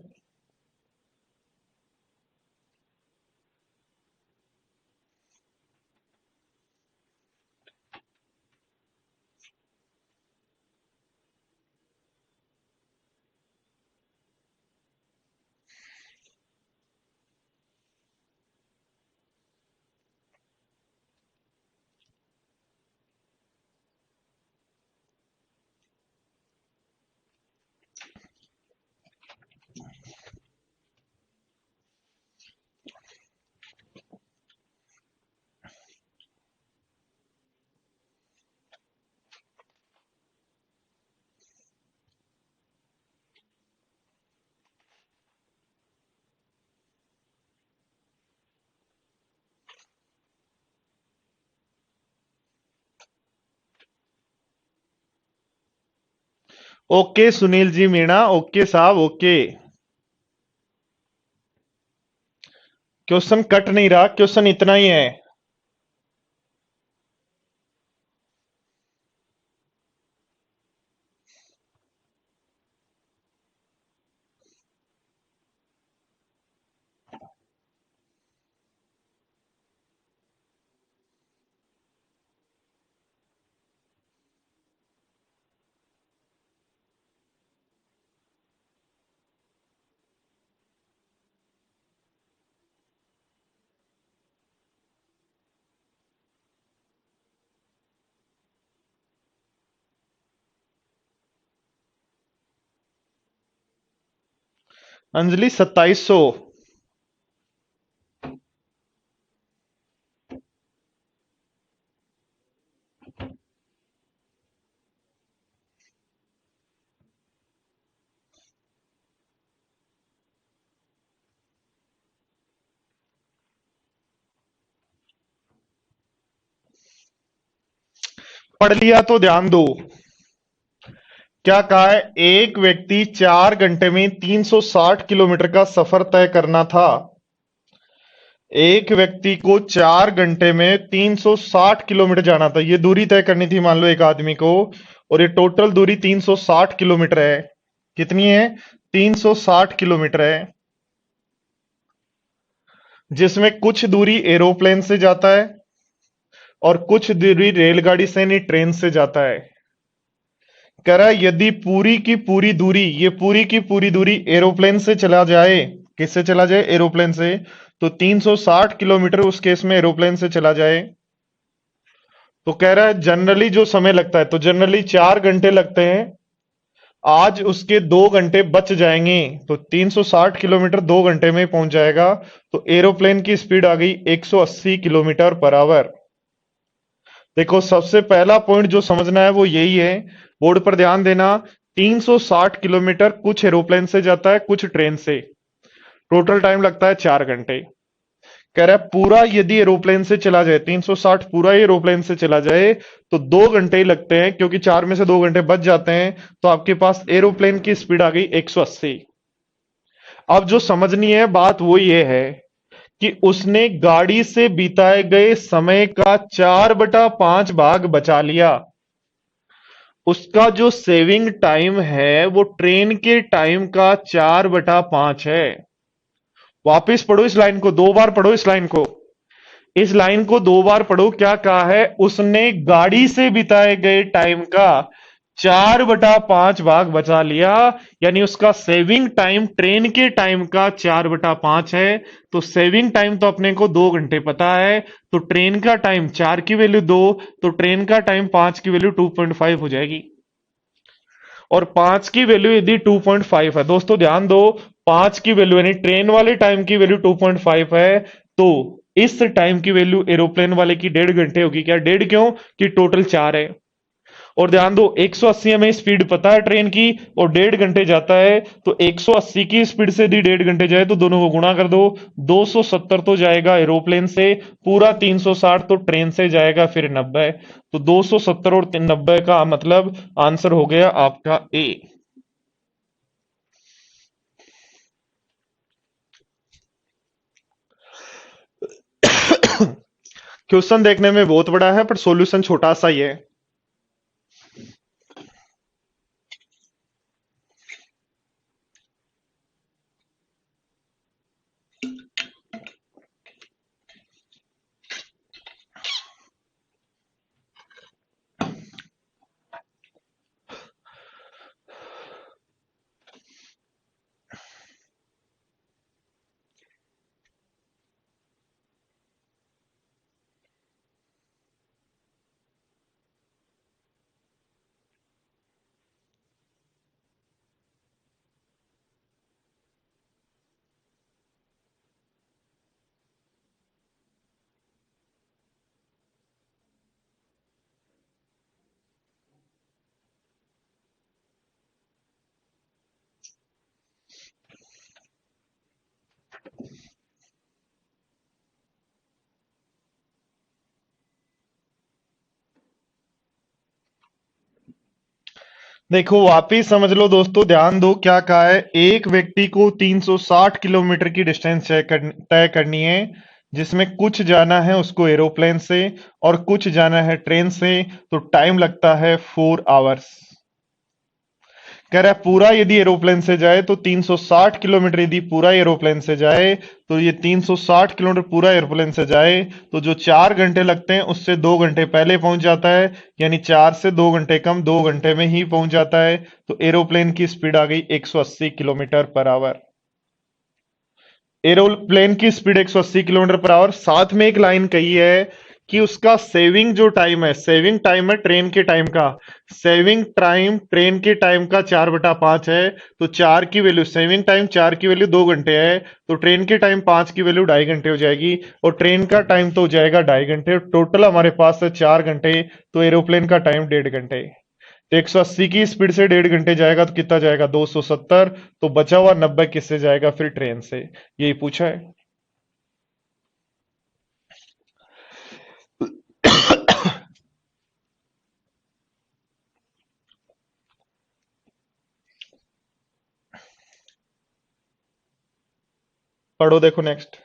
ओके सुनील जी मीणा, ओके साहब, ओके। क्वेश्चन कट नहीं रहा, क्वेश्चन इतना ही है। अंजलि 2700। पढ़ लिया तो ध्यान दो। क्या कहा है? एक व्यक्ति 4 घंटे में 360 किलोमीटर का सफर तय करना था। एक व्यक्ति को 4 घंटे में 360 किलोमीटर जाना था, ये दूरी तय करनी थी मान लो एक आदमी को, और ये टोटल दूरी 360 किलोमीटर है। कितनी है? 360 किलोमीटर है, जिसमें कुछ दूरी एरोप्लेन से जाता है और कुछ दूरी रेलगाड़ी से नहीं ट्रेन से जाता है। कह रहा है यदि पूरी की पूरी दूरी, ये पूरी की पूरी दूरी एरोप्लेन से चला जाए, किससे चला जाए? एरोप्लेन से। तो 360 किलोमीटर उस केस में एरोप्लेन से चला जाए, तो कह रहा है जनरली जो समय लगता है, तो जनरली 4 घंटे लगते हैं, आज उसके 2 घंटे बच जाएंगे, तो 360 किलोमीटर 2 घंटे में पहुंच जाएगा। तो एरोप्लेन की स्पीड आ गई 180 किलोमीटर पर आवर। देखो सबसे पहला पॉइंट जो समझना है वो यही है, बोर्ड पर ध्यान देना। 360 किलोमीटर कुछ एरोप्लेन से जाता है, कुछ ट्रेन से, टोटल टाइम लगता है 4 घंटे। कह रहा है पूरा यदि एरोप्लेन से चला जाए, 360 पूरा ही एरोप्लेन से चला जाए, तो 2 घंटे ही लगते हैं, क्योंकि 4 में से 2 घंटे बच जाते हैं। तो आपके पास एरोप्लेन की स्पीड आ गई 180। अब जो समझनी है बात वो ये है कि उसने गाड़ी से बिताए गए समय का 4/5 भाग बचा लिया। उसका जो सेविंग टाइम है वो ट्रेन के टाइम का 4/5 है। वापिस पढ़ो इस लाइन को, 2 बार पढ़ो इस लाइन को। इस लाइन को 2 बार पढ़ो। क्या कहा है? उसने गाड़ी से बिताए गए टाइम का 4/5 भाग बचा लिया, यानी उसका सेविंग टाइम ट्रेन के टाइम का 4/5 है। तो सेविंग टाइम तो अपने को 2 घंटे पता है, तो ट्रेन का टाइम 4 की वैल्यू 2, तो ट्रेन का टाइम 5 की वैल्यू 2.5 हो जाएगी। और 5 की वैल्यू यदि 2.5 है, दोस्तों ध्यान दो, 5 की वैल्यू यानी ट्रेन वाले टाइम की वैल्यू 2.5 है, तो इस टाइम की वैल्यू एरोप्लेन वाले की 1.5 घंटे होगी। क्या 1.5? क्यों कि टोटल 4 है। और ध्यान दो 180 हमें स्पीड पता है ट्रेन की, और 1.5 घंटे जाता है, तो 180 की स्पीड से यदि 1.5 घंटे जाए तो दोनों को गुणा कर दो। 270 तो जाएगा एरोप्लेन से, पूरा 360 तो ट्रेन से जाएगा, फिर 90। तो 270 और 90 का मतलब आंसर हो गया आपका ए। क्वेश्चन देखने में बहुत बड़ा है पर सॉल्यूशन छोटा सा ही है। देखो वापिस समझ लो दोस्तों, ध्यान दो क्या कहा है। एक व्यक्ति को 360 किलोमीटर की डिस्टेंस तय करनी है, जिसमें कुछ जाना है उसको एरोप्लेन से और कुछ जाना है ट्रेन से, तो टाइम लगता है 4 आवर्स। कह रहा है पूरा यदि एरोप्लेन से जाए तो 360 किलोमीटर, यदि पूरा एरोप्लेन से जाए तो ये 360 किलोमीटर पूरा एरोप्लेन से जाए, तो जो 4 घंटे लगते हैं उससे 2 घंटे पहले पहुंच जाता है, यानी 4 से 2 घंटे कम 2 घंटे में ही पहुंच जाता है। तो एरोप्लेन की स्पीड आ गई 180 किलोमीटर पर आवर। एरोप्लेन की स्पीड 180 किलोमीटर पर आवर। साथ में एक लाइन कही है कि उसका सेविंग जो टाइम है, सेविंग टाइम है ट्रेन के टाइम का, सेविंग टाइम ट्रेन के टाइम का 4/5 है। तो 4 की वैल्यू सेविंग टाइम, 4 की वैल्यू 2 घंटे है, तो ट्रेन के टाइम 5 की वैल्यू 2.5 घंटे हो जाएगी, और ट्रेन का टाइम तो हो जाएगा 2.5 घंटे। टोटल हमारे पास है 4 घंटे, तो एरोप्लेन का टाइम 1.5 घंटे। तो 180 की स्पीड से 1.5 घंटे जाएगा तो कितना जाएगा? 270। तो बचा हुआ 90 किससे जाएगा? फिर ट्रेन से। यही पूछा है। पढ़ो, देखो नेक्स्ट।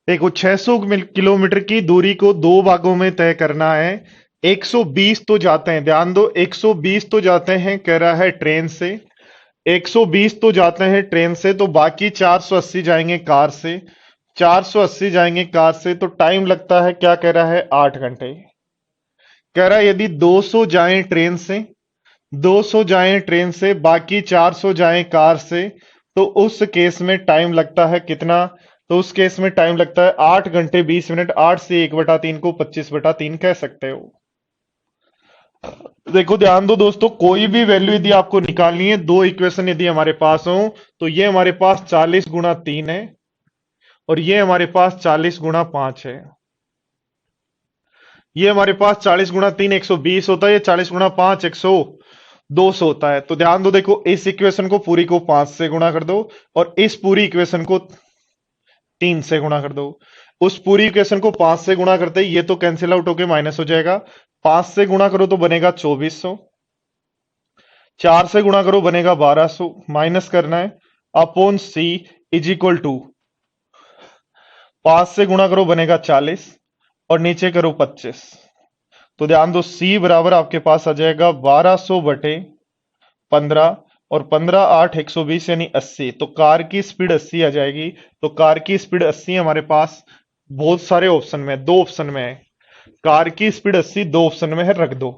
देखो 600 किलोमीटर की दूरी को दो भागों में तय करना है। 120 तो जाते हैं, ध्यान दो, 120 तो जाते हैं कह रहा है ट्रेन से। 120 तो जाते हैं ट्रेन से, तो बाकी 480 जाएंगे कार से। 480 जाएंगे कार से, तो टाइम लगता है, क्या कह रहा है, 8 घंटे। कह रहा है यदि 200 जाएं ट्रेन से, 200 जाएं ट्रेन से, बाकी 400 जाएं कार से, तो उस केस में टाइम लगता है कितना? तो उस केस में टाइम लगता है 8 घंटे 20 मिनट। 8 से 1/3 को 25/3 कह सकते हो। देखो ध्यान दो दोस्तों, कोई भी वैल्यू यदि आपको निकालनी है, दो इक्वेशन यदि हमारे पास हो, तो ये हमारे पास 40 × 3 है और ये हमारे पास 40 × 5 है। ये हमारे पास 40 × 3 120 होता है, ये 40 × 5 100 होता है। तो ध्यान दो, देखो इस इक्वेशन को पूरी को 5 से गुणा कर दो और इस पूरी इक्वेशन को 3 से गुणा कर दो। उस पूरी इक्वेशन को 5 से गुणा करते ही ये तो कैंसिल आउट होके माइनस हो जाएगा। 5 से गुणा करो तो बनेगा 2400। 4 से गुणा करो बनेगा 1200। माइनस करना है upon C is equal to 5 से गुणा करो बनेगा 40 और नीचे करो 25। तो ध्यान दो, सी बराबर आपके पास आ जाएगा 1200/15 और 15 8 120 यानी 80। तो कार की स्पीड 80 आ जाएगी। तो कार की स्पीड 80 हमारे पास बहुत सारे ऑप्शन में, दो ऑप्शन में है। कार की स्पीड 80 दो ऑप्शन में है, रख दो।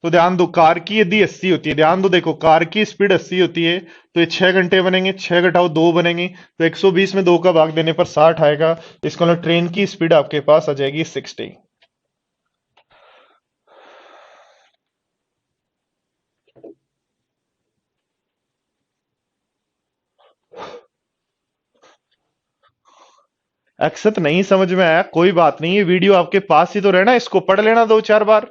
तो ध्यान दो, कार की यदि 80 होती है, ध्यान दो, देखो कार की स्पीड 80 होती है, तो ये 6 घंटे बनेंगे, 6 घटाओ 2 बनेंगे, तो 120 में 2 का भाग देने पर 60 आएगा। इसका मतलब ट्रेन की स्पीड आपके पास आ जाएगी 60। अक्षत नहीं समझ में आया, कोई बात नहीं, ये वीडियो आपके पास ही तो रहना, इसको पढ़ लेना 2 4 बार।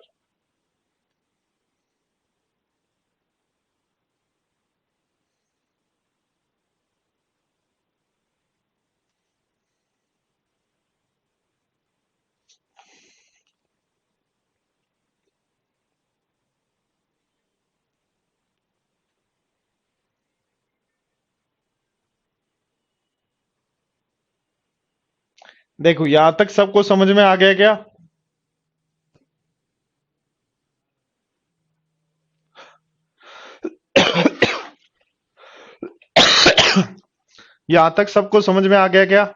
देखो यहां तक सबको समझ में आ गया क्या? यहां तक सबको समझ में आ गया क्या?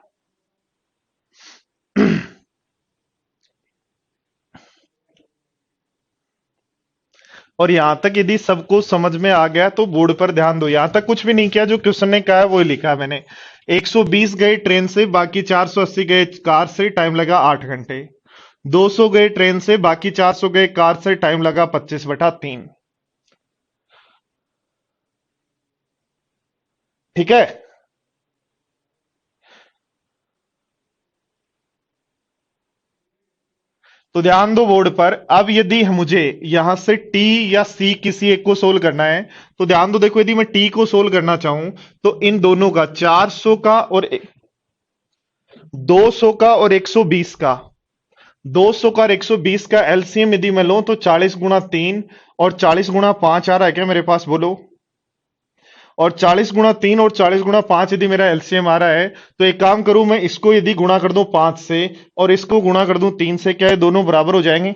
और यहां तक यदि सबको समझ में आ गया तो बोर्ड पर ध्यान दो। यहां तक कुछ भी नहीं किया, जो क्वेश्चन ने कहा है वो लिखा है मैंने। 120 गए ट्रेन से, बाकी 480 गए कार से, टाइम लगा 8 घंटे। 200 गए ट्रेन से, बाकी 400 गए कार से, टाइम लगा 25/3। ठीक है। तो ध्यान दो बोर्ड पर, अब यदि मुझे यहां से टी या सी किसी एक को सोल्व करना है, तो ध्यान दो, देखो यदि मैं टी को सोल्व करना चाहूं, तो इन दोनों का 400 का और 200 का और 120 का, 200 का और 120 का एलसीएम यदि मैं लूं, तो 40 × 3 और 40 × 5 आ रहा है क्या मेरे पास, बोलो? और 40 × 3 और 40 × 5 यदि मेरा एलसीएम आ रहा है, तो एक काम करूं, मैं इसको यदि गुणा कर दूं 5 से और इसको गुणा कर दूं 3 से, क्या ये दोनों बराबर हो जाएंगे?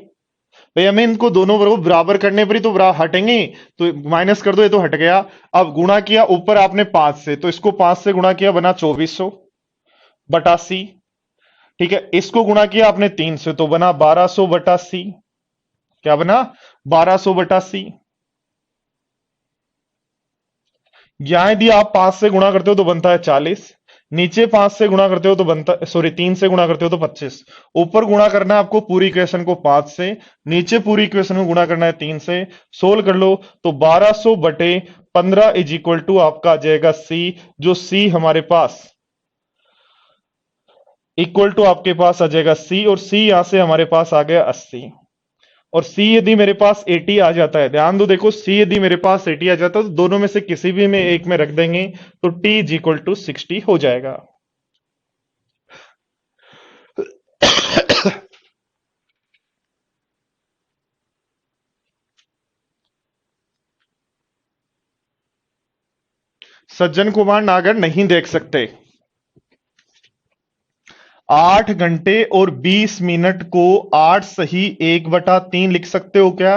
भाई हमें इनको दोनों बराबर बराबर करने पर ही तो बराबर हटेंगे। तो माइनस कर दो, ये तो हट गया। अब गुणा किया ऊपर आपने 5 से, तो इसको 5 से गुणा किया, बना 2400 बटा सी। ठीक है, इसको गुणा किया आपने 3 से, तो बना 1200 बटा सी। क्या बना? 1200 बटा सी। यहां यदि आप 5 से गुणा करते हो तो बनता है 40। नीचे 5 से गुणा करते हो तो बनता, सॉरी 3 से गुणा करते हो तो 25। ऊपर गुणा करना है आपको पूरी इक्वेशन को 5 से, नीचे पूरी इक्वेशन को गुणा करना है 3 से। सोल्व कर लो तो 1200 बटे 15 इज इक्वल टू आपका आ जाएगा सी। जो सी हमारे पास इक्वल टू आपके पास आ जाएगा सी, और सी यहां से हमारे पास आ गया 80। और सी यदि मेरे पास 80 आ जाता है, ध्यान दो, देखो सी यदि मेरे पास 80 आ जाता है तो दोनों में से किसी भी में एक में रख देंगे, तो टी इज इक्वल टू 60 हो जाएगा। सज्जन कुमार नागर नहीं देख सकते। 8 घंटे और 20 मिनट को 8 सही 1/3 लिख सकते हो क्या?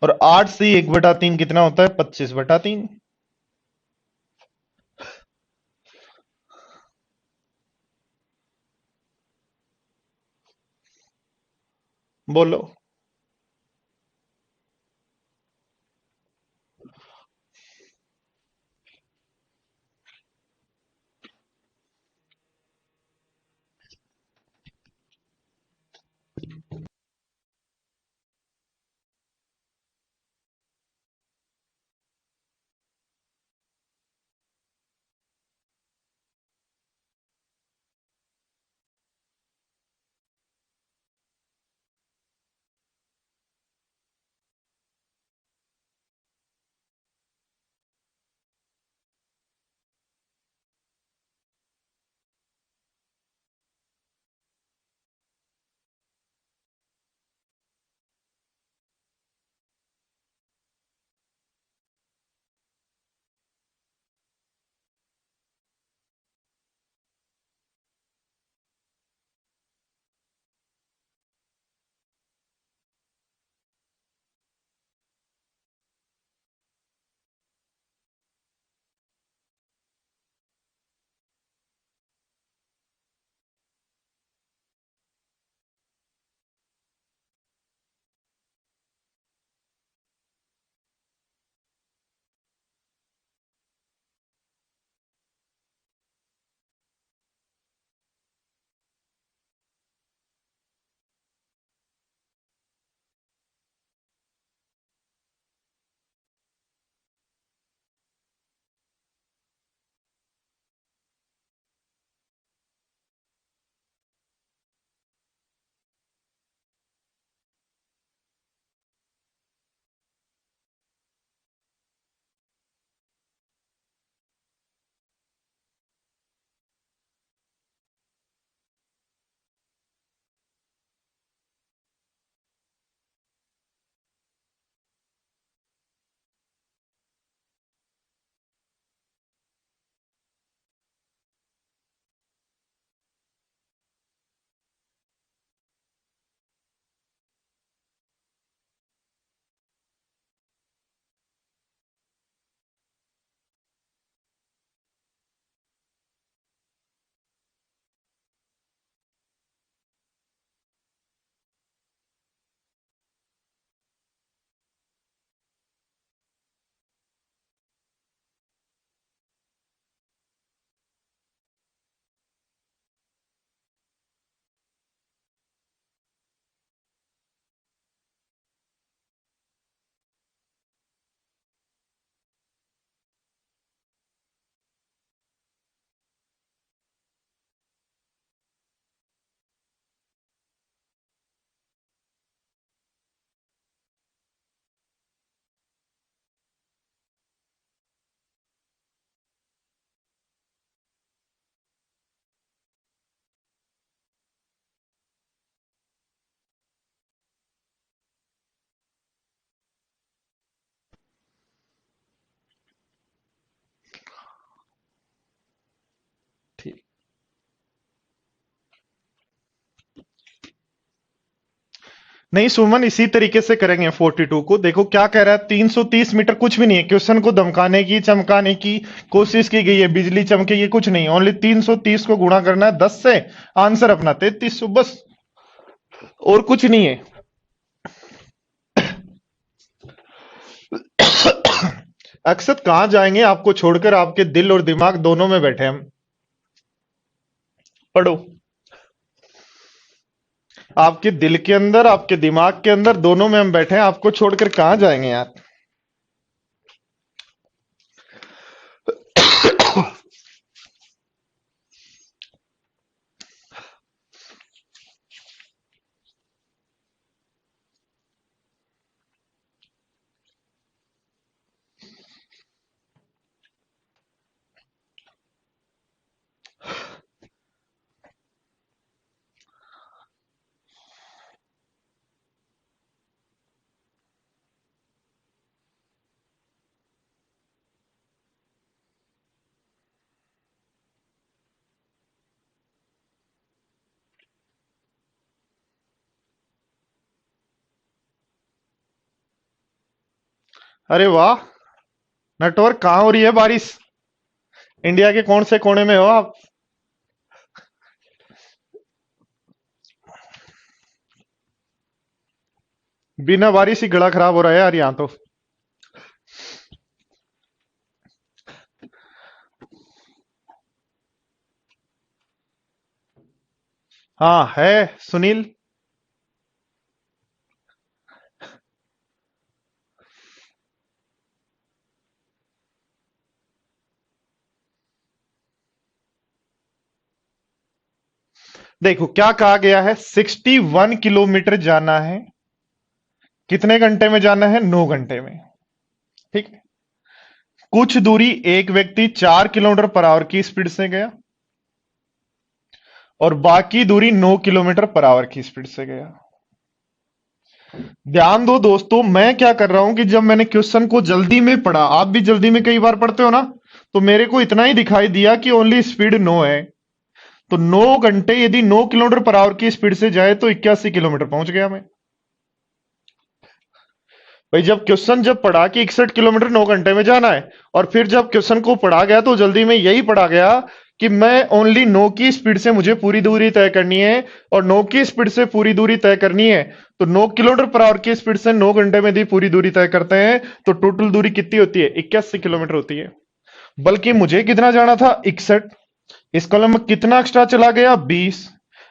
और 8 सही 1/3 कितना होता है? 25/3। बोलो। नहीं सुमन, इसी तरीके से करेंगे 42 को। देखो क्या कह रहा है, 330 मीटर कुछ भी नहीं है। क्वेश्चन को धमकाने की चमकाने की कोशिश की गई है, बिजली चमके, ये कुछ नहीं। ओनली 330 को गुणा करना है 10 से, आंसर अपना 3300, बस और कुछ नहीं है। अक्षत कहां जाएंगे आपको छोड़कर, आपके दिल और दिमाग दोनों में बैठे हम। पढ़ो। आपके दिल के अंदर, आपके दिमाग के अंदर, दोनों में हम बैठे हैं, आपको छोड़कर कहां जाएंगे यार। अरे वाह, नेटवर्क कहां हो रही है बारिश? इंडिया के कौन से कोने में हो आप? बिना बारिश ही गला खराब हो रहा है यार यहाँ तो। हाँ है सुनील। देखो क्या कहा गया है, 61 किलोमीटर जाना है। कितने घंटे में जाना है? 9 घंटे में। ठीक है। कुछ दूरी एक व्यक्ति 4 किलोमीटर पर आवर की स्पीड से गया और बाकी दूरी 9 किलोमीटर पर आवर की स्पीड से गया। ध्यान दो दोस्तों, मैं क्या कर रहा हूं कि जब मैंने क्वेश्चन को जल्दी में पढ़ा, आप भी जल्दी में कई बार पढ़ते हो ना, तो मेरे को इतना ही दिखाई दिया कि ओनली स्पीड 9 है। तो 9 घंटे यदि 9 किलोमीटर पर आवर की स्पीड से जाए तो 81 किलोमीटर पहुंच गया मैं। भाई जब क्वेश्चन जब पढ़ा कि 61 किलोमीटर 9 घंटे में जाना है, और फिर जब क्वेश्चन को पढ़ा गया तो जल्दी में यही पढ़ा गया कि मैं ओनली 9 की स्पीड से मुझे पूरी दूरी तय करनी है, और 9 की स्पीड से पूरी दूरी तय करनी है तो 9 किलोमीटर पर आवर की स्पीड से 9 घंटे में भी पूरी दूरी तय करते हैं, तो टोटल दूरी कितनी होती है? 81 किलोमीटर होती है। बल्कि मुझे कितना जाना था? 61। इस कॉलम में कितना एक्स्ट्रा चला गया? 20।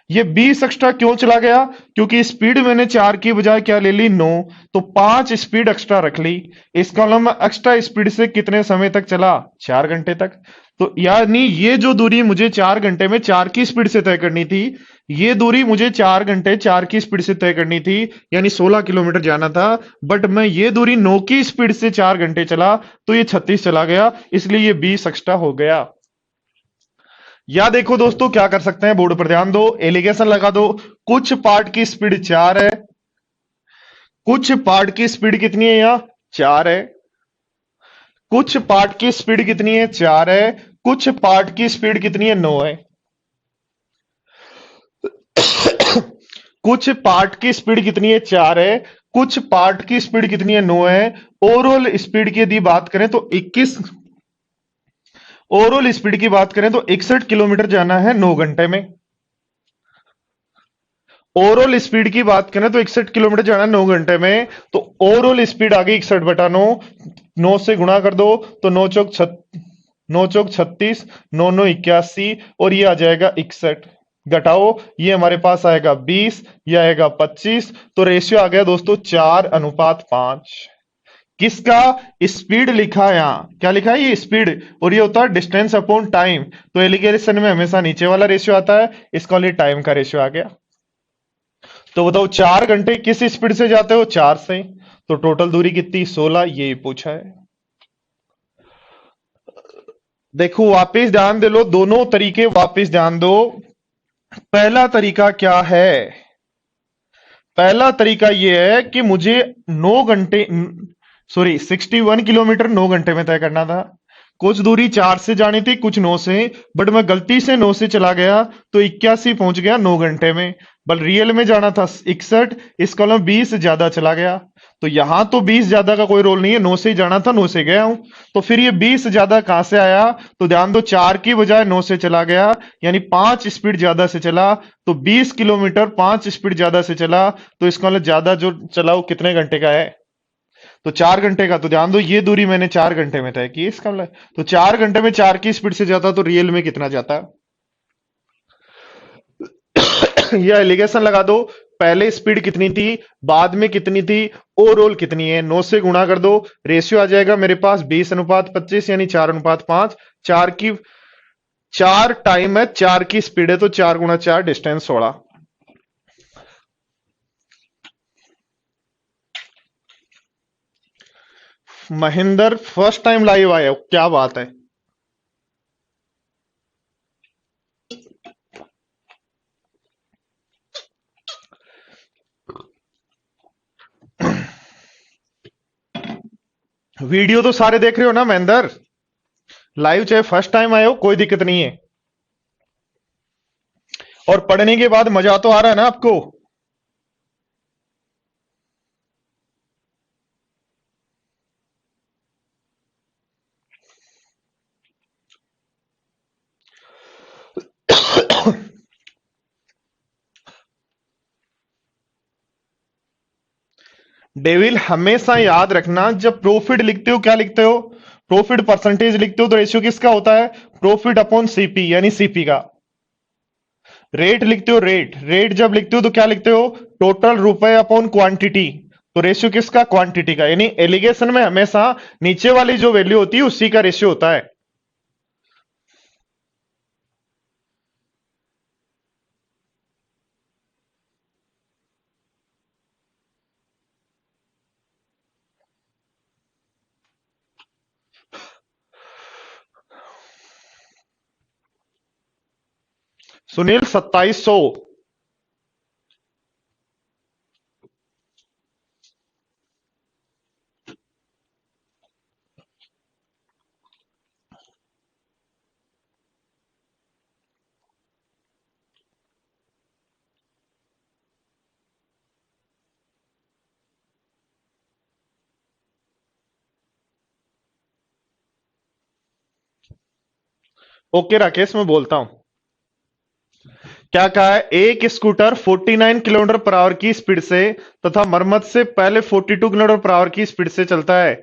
ये 20 एक्स्ट्रा क्यों चला गया? क्योंकि स्पीड मैंने 4 की बजाय क्या ले ली? 9। तो 5 स्पीड एक्स्ट्रा रख ली। इस कॉलम में एक्स्ट्रा स्पीड से कितने समय तक चला? 4 घंटे तक। तो यानी ये जो दूरी मुझे 4 घंटे में 4 की स्पीड से तय करनी थी, ये दूरी मुझे 4 घंटे 4 की स्पीड से तय करनी थी, यानी 16 किलोमीटर जाना था। बट मैं ये दूरी 9 की स्पीड से 4 घंटे चला तो ये 36 चला गया, इसलिए ये 20 एक्स्ट्रा हो गया। या देखो दोस्तों क्या कर सकते हैं, बोर्ड पर ध्यान दो, एलिगेशन लगा दो। कुछ पार्ट की स्पीड 4 है, कुछ पार्ट की स्पीड कितनी है? यहां 4 है। कुछ पार्ट की स्पीड कितनी है? 4 है। कुछ पार्ट की स्पीड कितनी है? 9 है। कुछ पार्ट की स्पीड कितनी है? 4 है। कुछ पार्ट की स्पीड कितनी है? 9 है। ओवरऑल स्पीड की यदि बात करें तो 21। ओवरऑल स्पीड की बात करें तो 61 किलोमीटर जाना है 9 घंटे में। ओवरऑल स्पीड की बात करें तो 61 किलोमीटर जाना 9 घंटे में। तो ओवरऑल स्पीड आ गई 61/9। 9 से गुणा कर दो तो 9 चौक 36, 9 9 81, और ये आ जाएगा 61। घटाओ, ये हमारे पास आएगा 20, ये आएगा 25। तो रेशियो आ गया दोस्तों 4:5। किसका? स्पीड लिखा है यहां, क्या लिखा है? ये स्पीड, और ये होता है डिस्टेंस अपॉन टाइम। तो एलिगेशन में हमेशा नीचे वाला रेशियो आता है, इसका लिए टाइम का रेशियो आ गया। तो बताओ 4 घंटे किस स्पीड से जाते हो? 4 से। तो टोटल दूरी कितनी? 16, ये पूछा है। देखो वापस ध्यान दे लो, दोनों तरीके वापस ध्यान दो। पहला तरीका क्या है? पहला तरीका यह है कि मुझे 9 घंटे, सॉरी 61 किलोमीटर 9 घंटे में तय करना था। कुछ दूरी 4 से जानी थी, कुछ 9 से, बट मैं गलती से 9 से चला गया तो 81 पहुंच गया 9 घंटे में। बल रियल में जाना था 61, इस कॉलम 20 ज्यादा चला गया। तो यहां तो 20 ज्यादा का कोई रोल नहीं है, 9 से ही जाना था, 9 से गया हूं। तो फिर ये 20 ज्यादा कहां से आया? तो ध्यान दो, 4 की बजाय 9 से चला गया, यानी 5 स्पीड ज्यादा से चला। तो 20 किलोमीटर 5 स्पीड ज्यादा से चला, तो इसका मतलब ज्यादा जो चला वो कितने घंटे का है? तो 4 घंटे का। तो ध्यान दो, ये दूरी मैंने 4 घंटे में तय की, इसका मतलब तो 4 घंटे में 4 की स्पीड से जाता, तो रियल में कितना जाता? ये एलिगेशन लगा दो, पहले स्पीड कितनी थी, बाद में कितनी थी, ओवरऑल कितनी है। 9 से गुणा कर दो, रेशियो आ जाएगा मेरे पास 20:25, यानी 4:5। 4 टाइम है, 4 की स्पीड है, तो 4 × 4 distance 16। Mahendra first time live आया हो, क्या बात है। वीडियो तो सारे देख रहे हो ना महेंद्र? लाइव चाहे फर्स्ट टाइम आए हो, कोई दिक्कत नहीं है। और पढ़ने के बाद मजा तो आ रहा है ना आपको? डेविल, हमेशा याद रखना, जब प्रॉफिट लिखते हो क्या लिखते हो? प्रॉफिट परसेंटेज लिखते हो तो रेशियो किसका होता है? प्रॉफिट अपॉन सीपी, यानी सीपी का। रेट लिखते हो, रेट जब लिखते हो तो क्या लिखते हो? टोटल रुपए अपॉन क्वांटिटी। तो रेशियो किसका? क्वांटिटी का। यानी एलिगेशन में हमेशा नीचे वाली जो वैल्यू होती है उसी का रेशियो होता है। सुनील 2700। ओके राकेश, मैं बोलता हूं। क्या कहा है? एक स्कूटर 49 किलोमीटर पर आवर की स्पीड से तथा मरम्मत से पहले 42 किलोमीटर पर आवर की स्पीड से चलता है।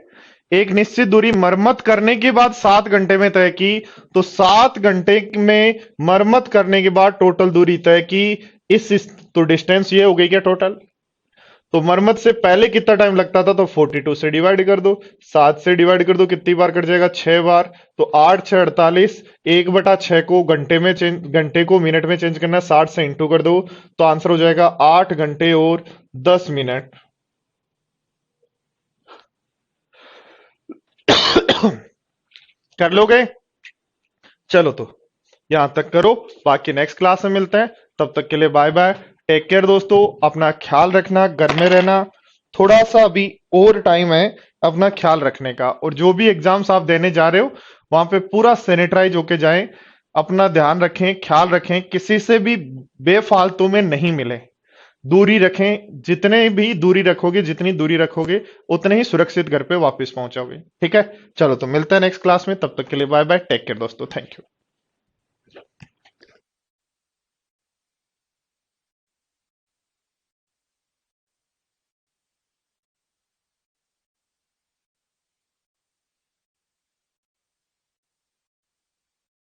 एक निश्चित दूरी मरम्मत करने के बाद 7 घंटे में तय की, तो 7 घंटे में मरम्मत करने के बाद टोटल दूरी तय की। तो डिस्टेंस ये हो गई क्या टोटल? तो मरम्मत से पहले कितना टाइम लगता था, तो 42 से डिवाइड कर दो, 7 से डिवाइड कर दो, कितनी बार कट जाएगा? 6 बार। तो 8 6 48, 1/6 को घंटे में चेंज, घंटे को मिनट में चेंज करना है, 60 से इंटू कर दो, तो आंसर हो जाएगा 8 घंटे और 10 मिनट। कर लोगे? चलो तो यहां तक करो, बाकी नेक्स्ट क्लास में मिलते हैं। तब तक के लिए बाय बाय, टेक केयर दोस्तों, अपना ख्याल रखना, घर में रहना। थोड़ा सा अभी और टाइम है अपना ख्याल रखने का, और जो भी एग्जाम्स आप देने जा रहे हो वहां पे पूरा सैनिटाइज होके जाएं। अपना ध्यान रखें, ख्याल रखें, किसी से भी बेफालतू में नहीं मिले, दूरी रखें। जितने भी दूरी रखोगे, जितनी दूरी रखोगे, उतने ही सुरक्षित घर पे वापस पहुंचोगे। ठीक है, चलो तो मिलते हैं नेक्स्ट क्लास में, तब तक के लिए बाय बाय, टेक केयर दोस्तों, थैंक यू।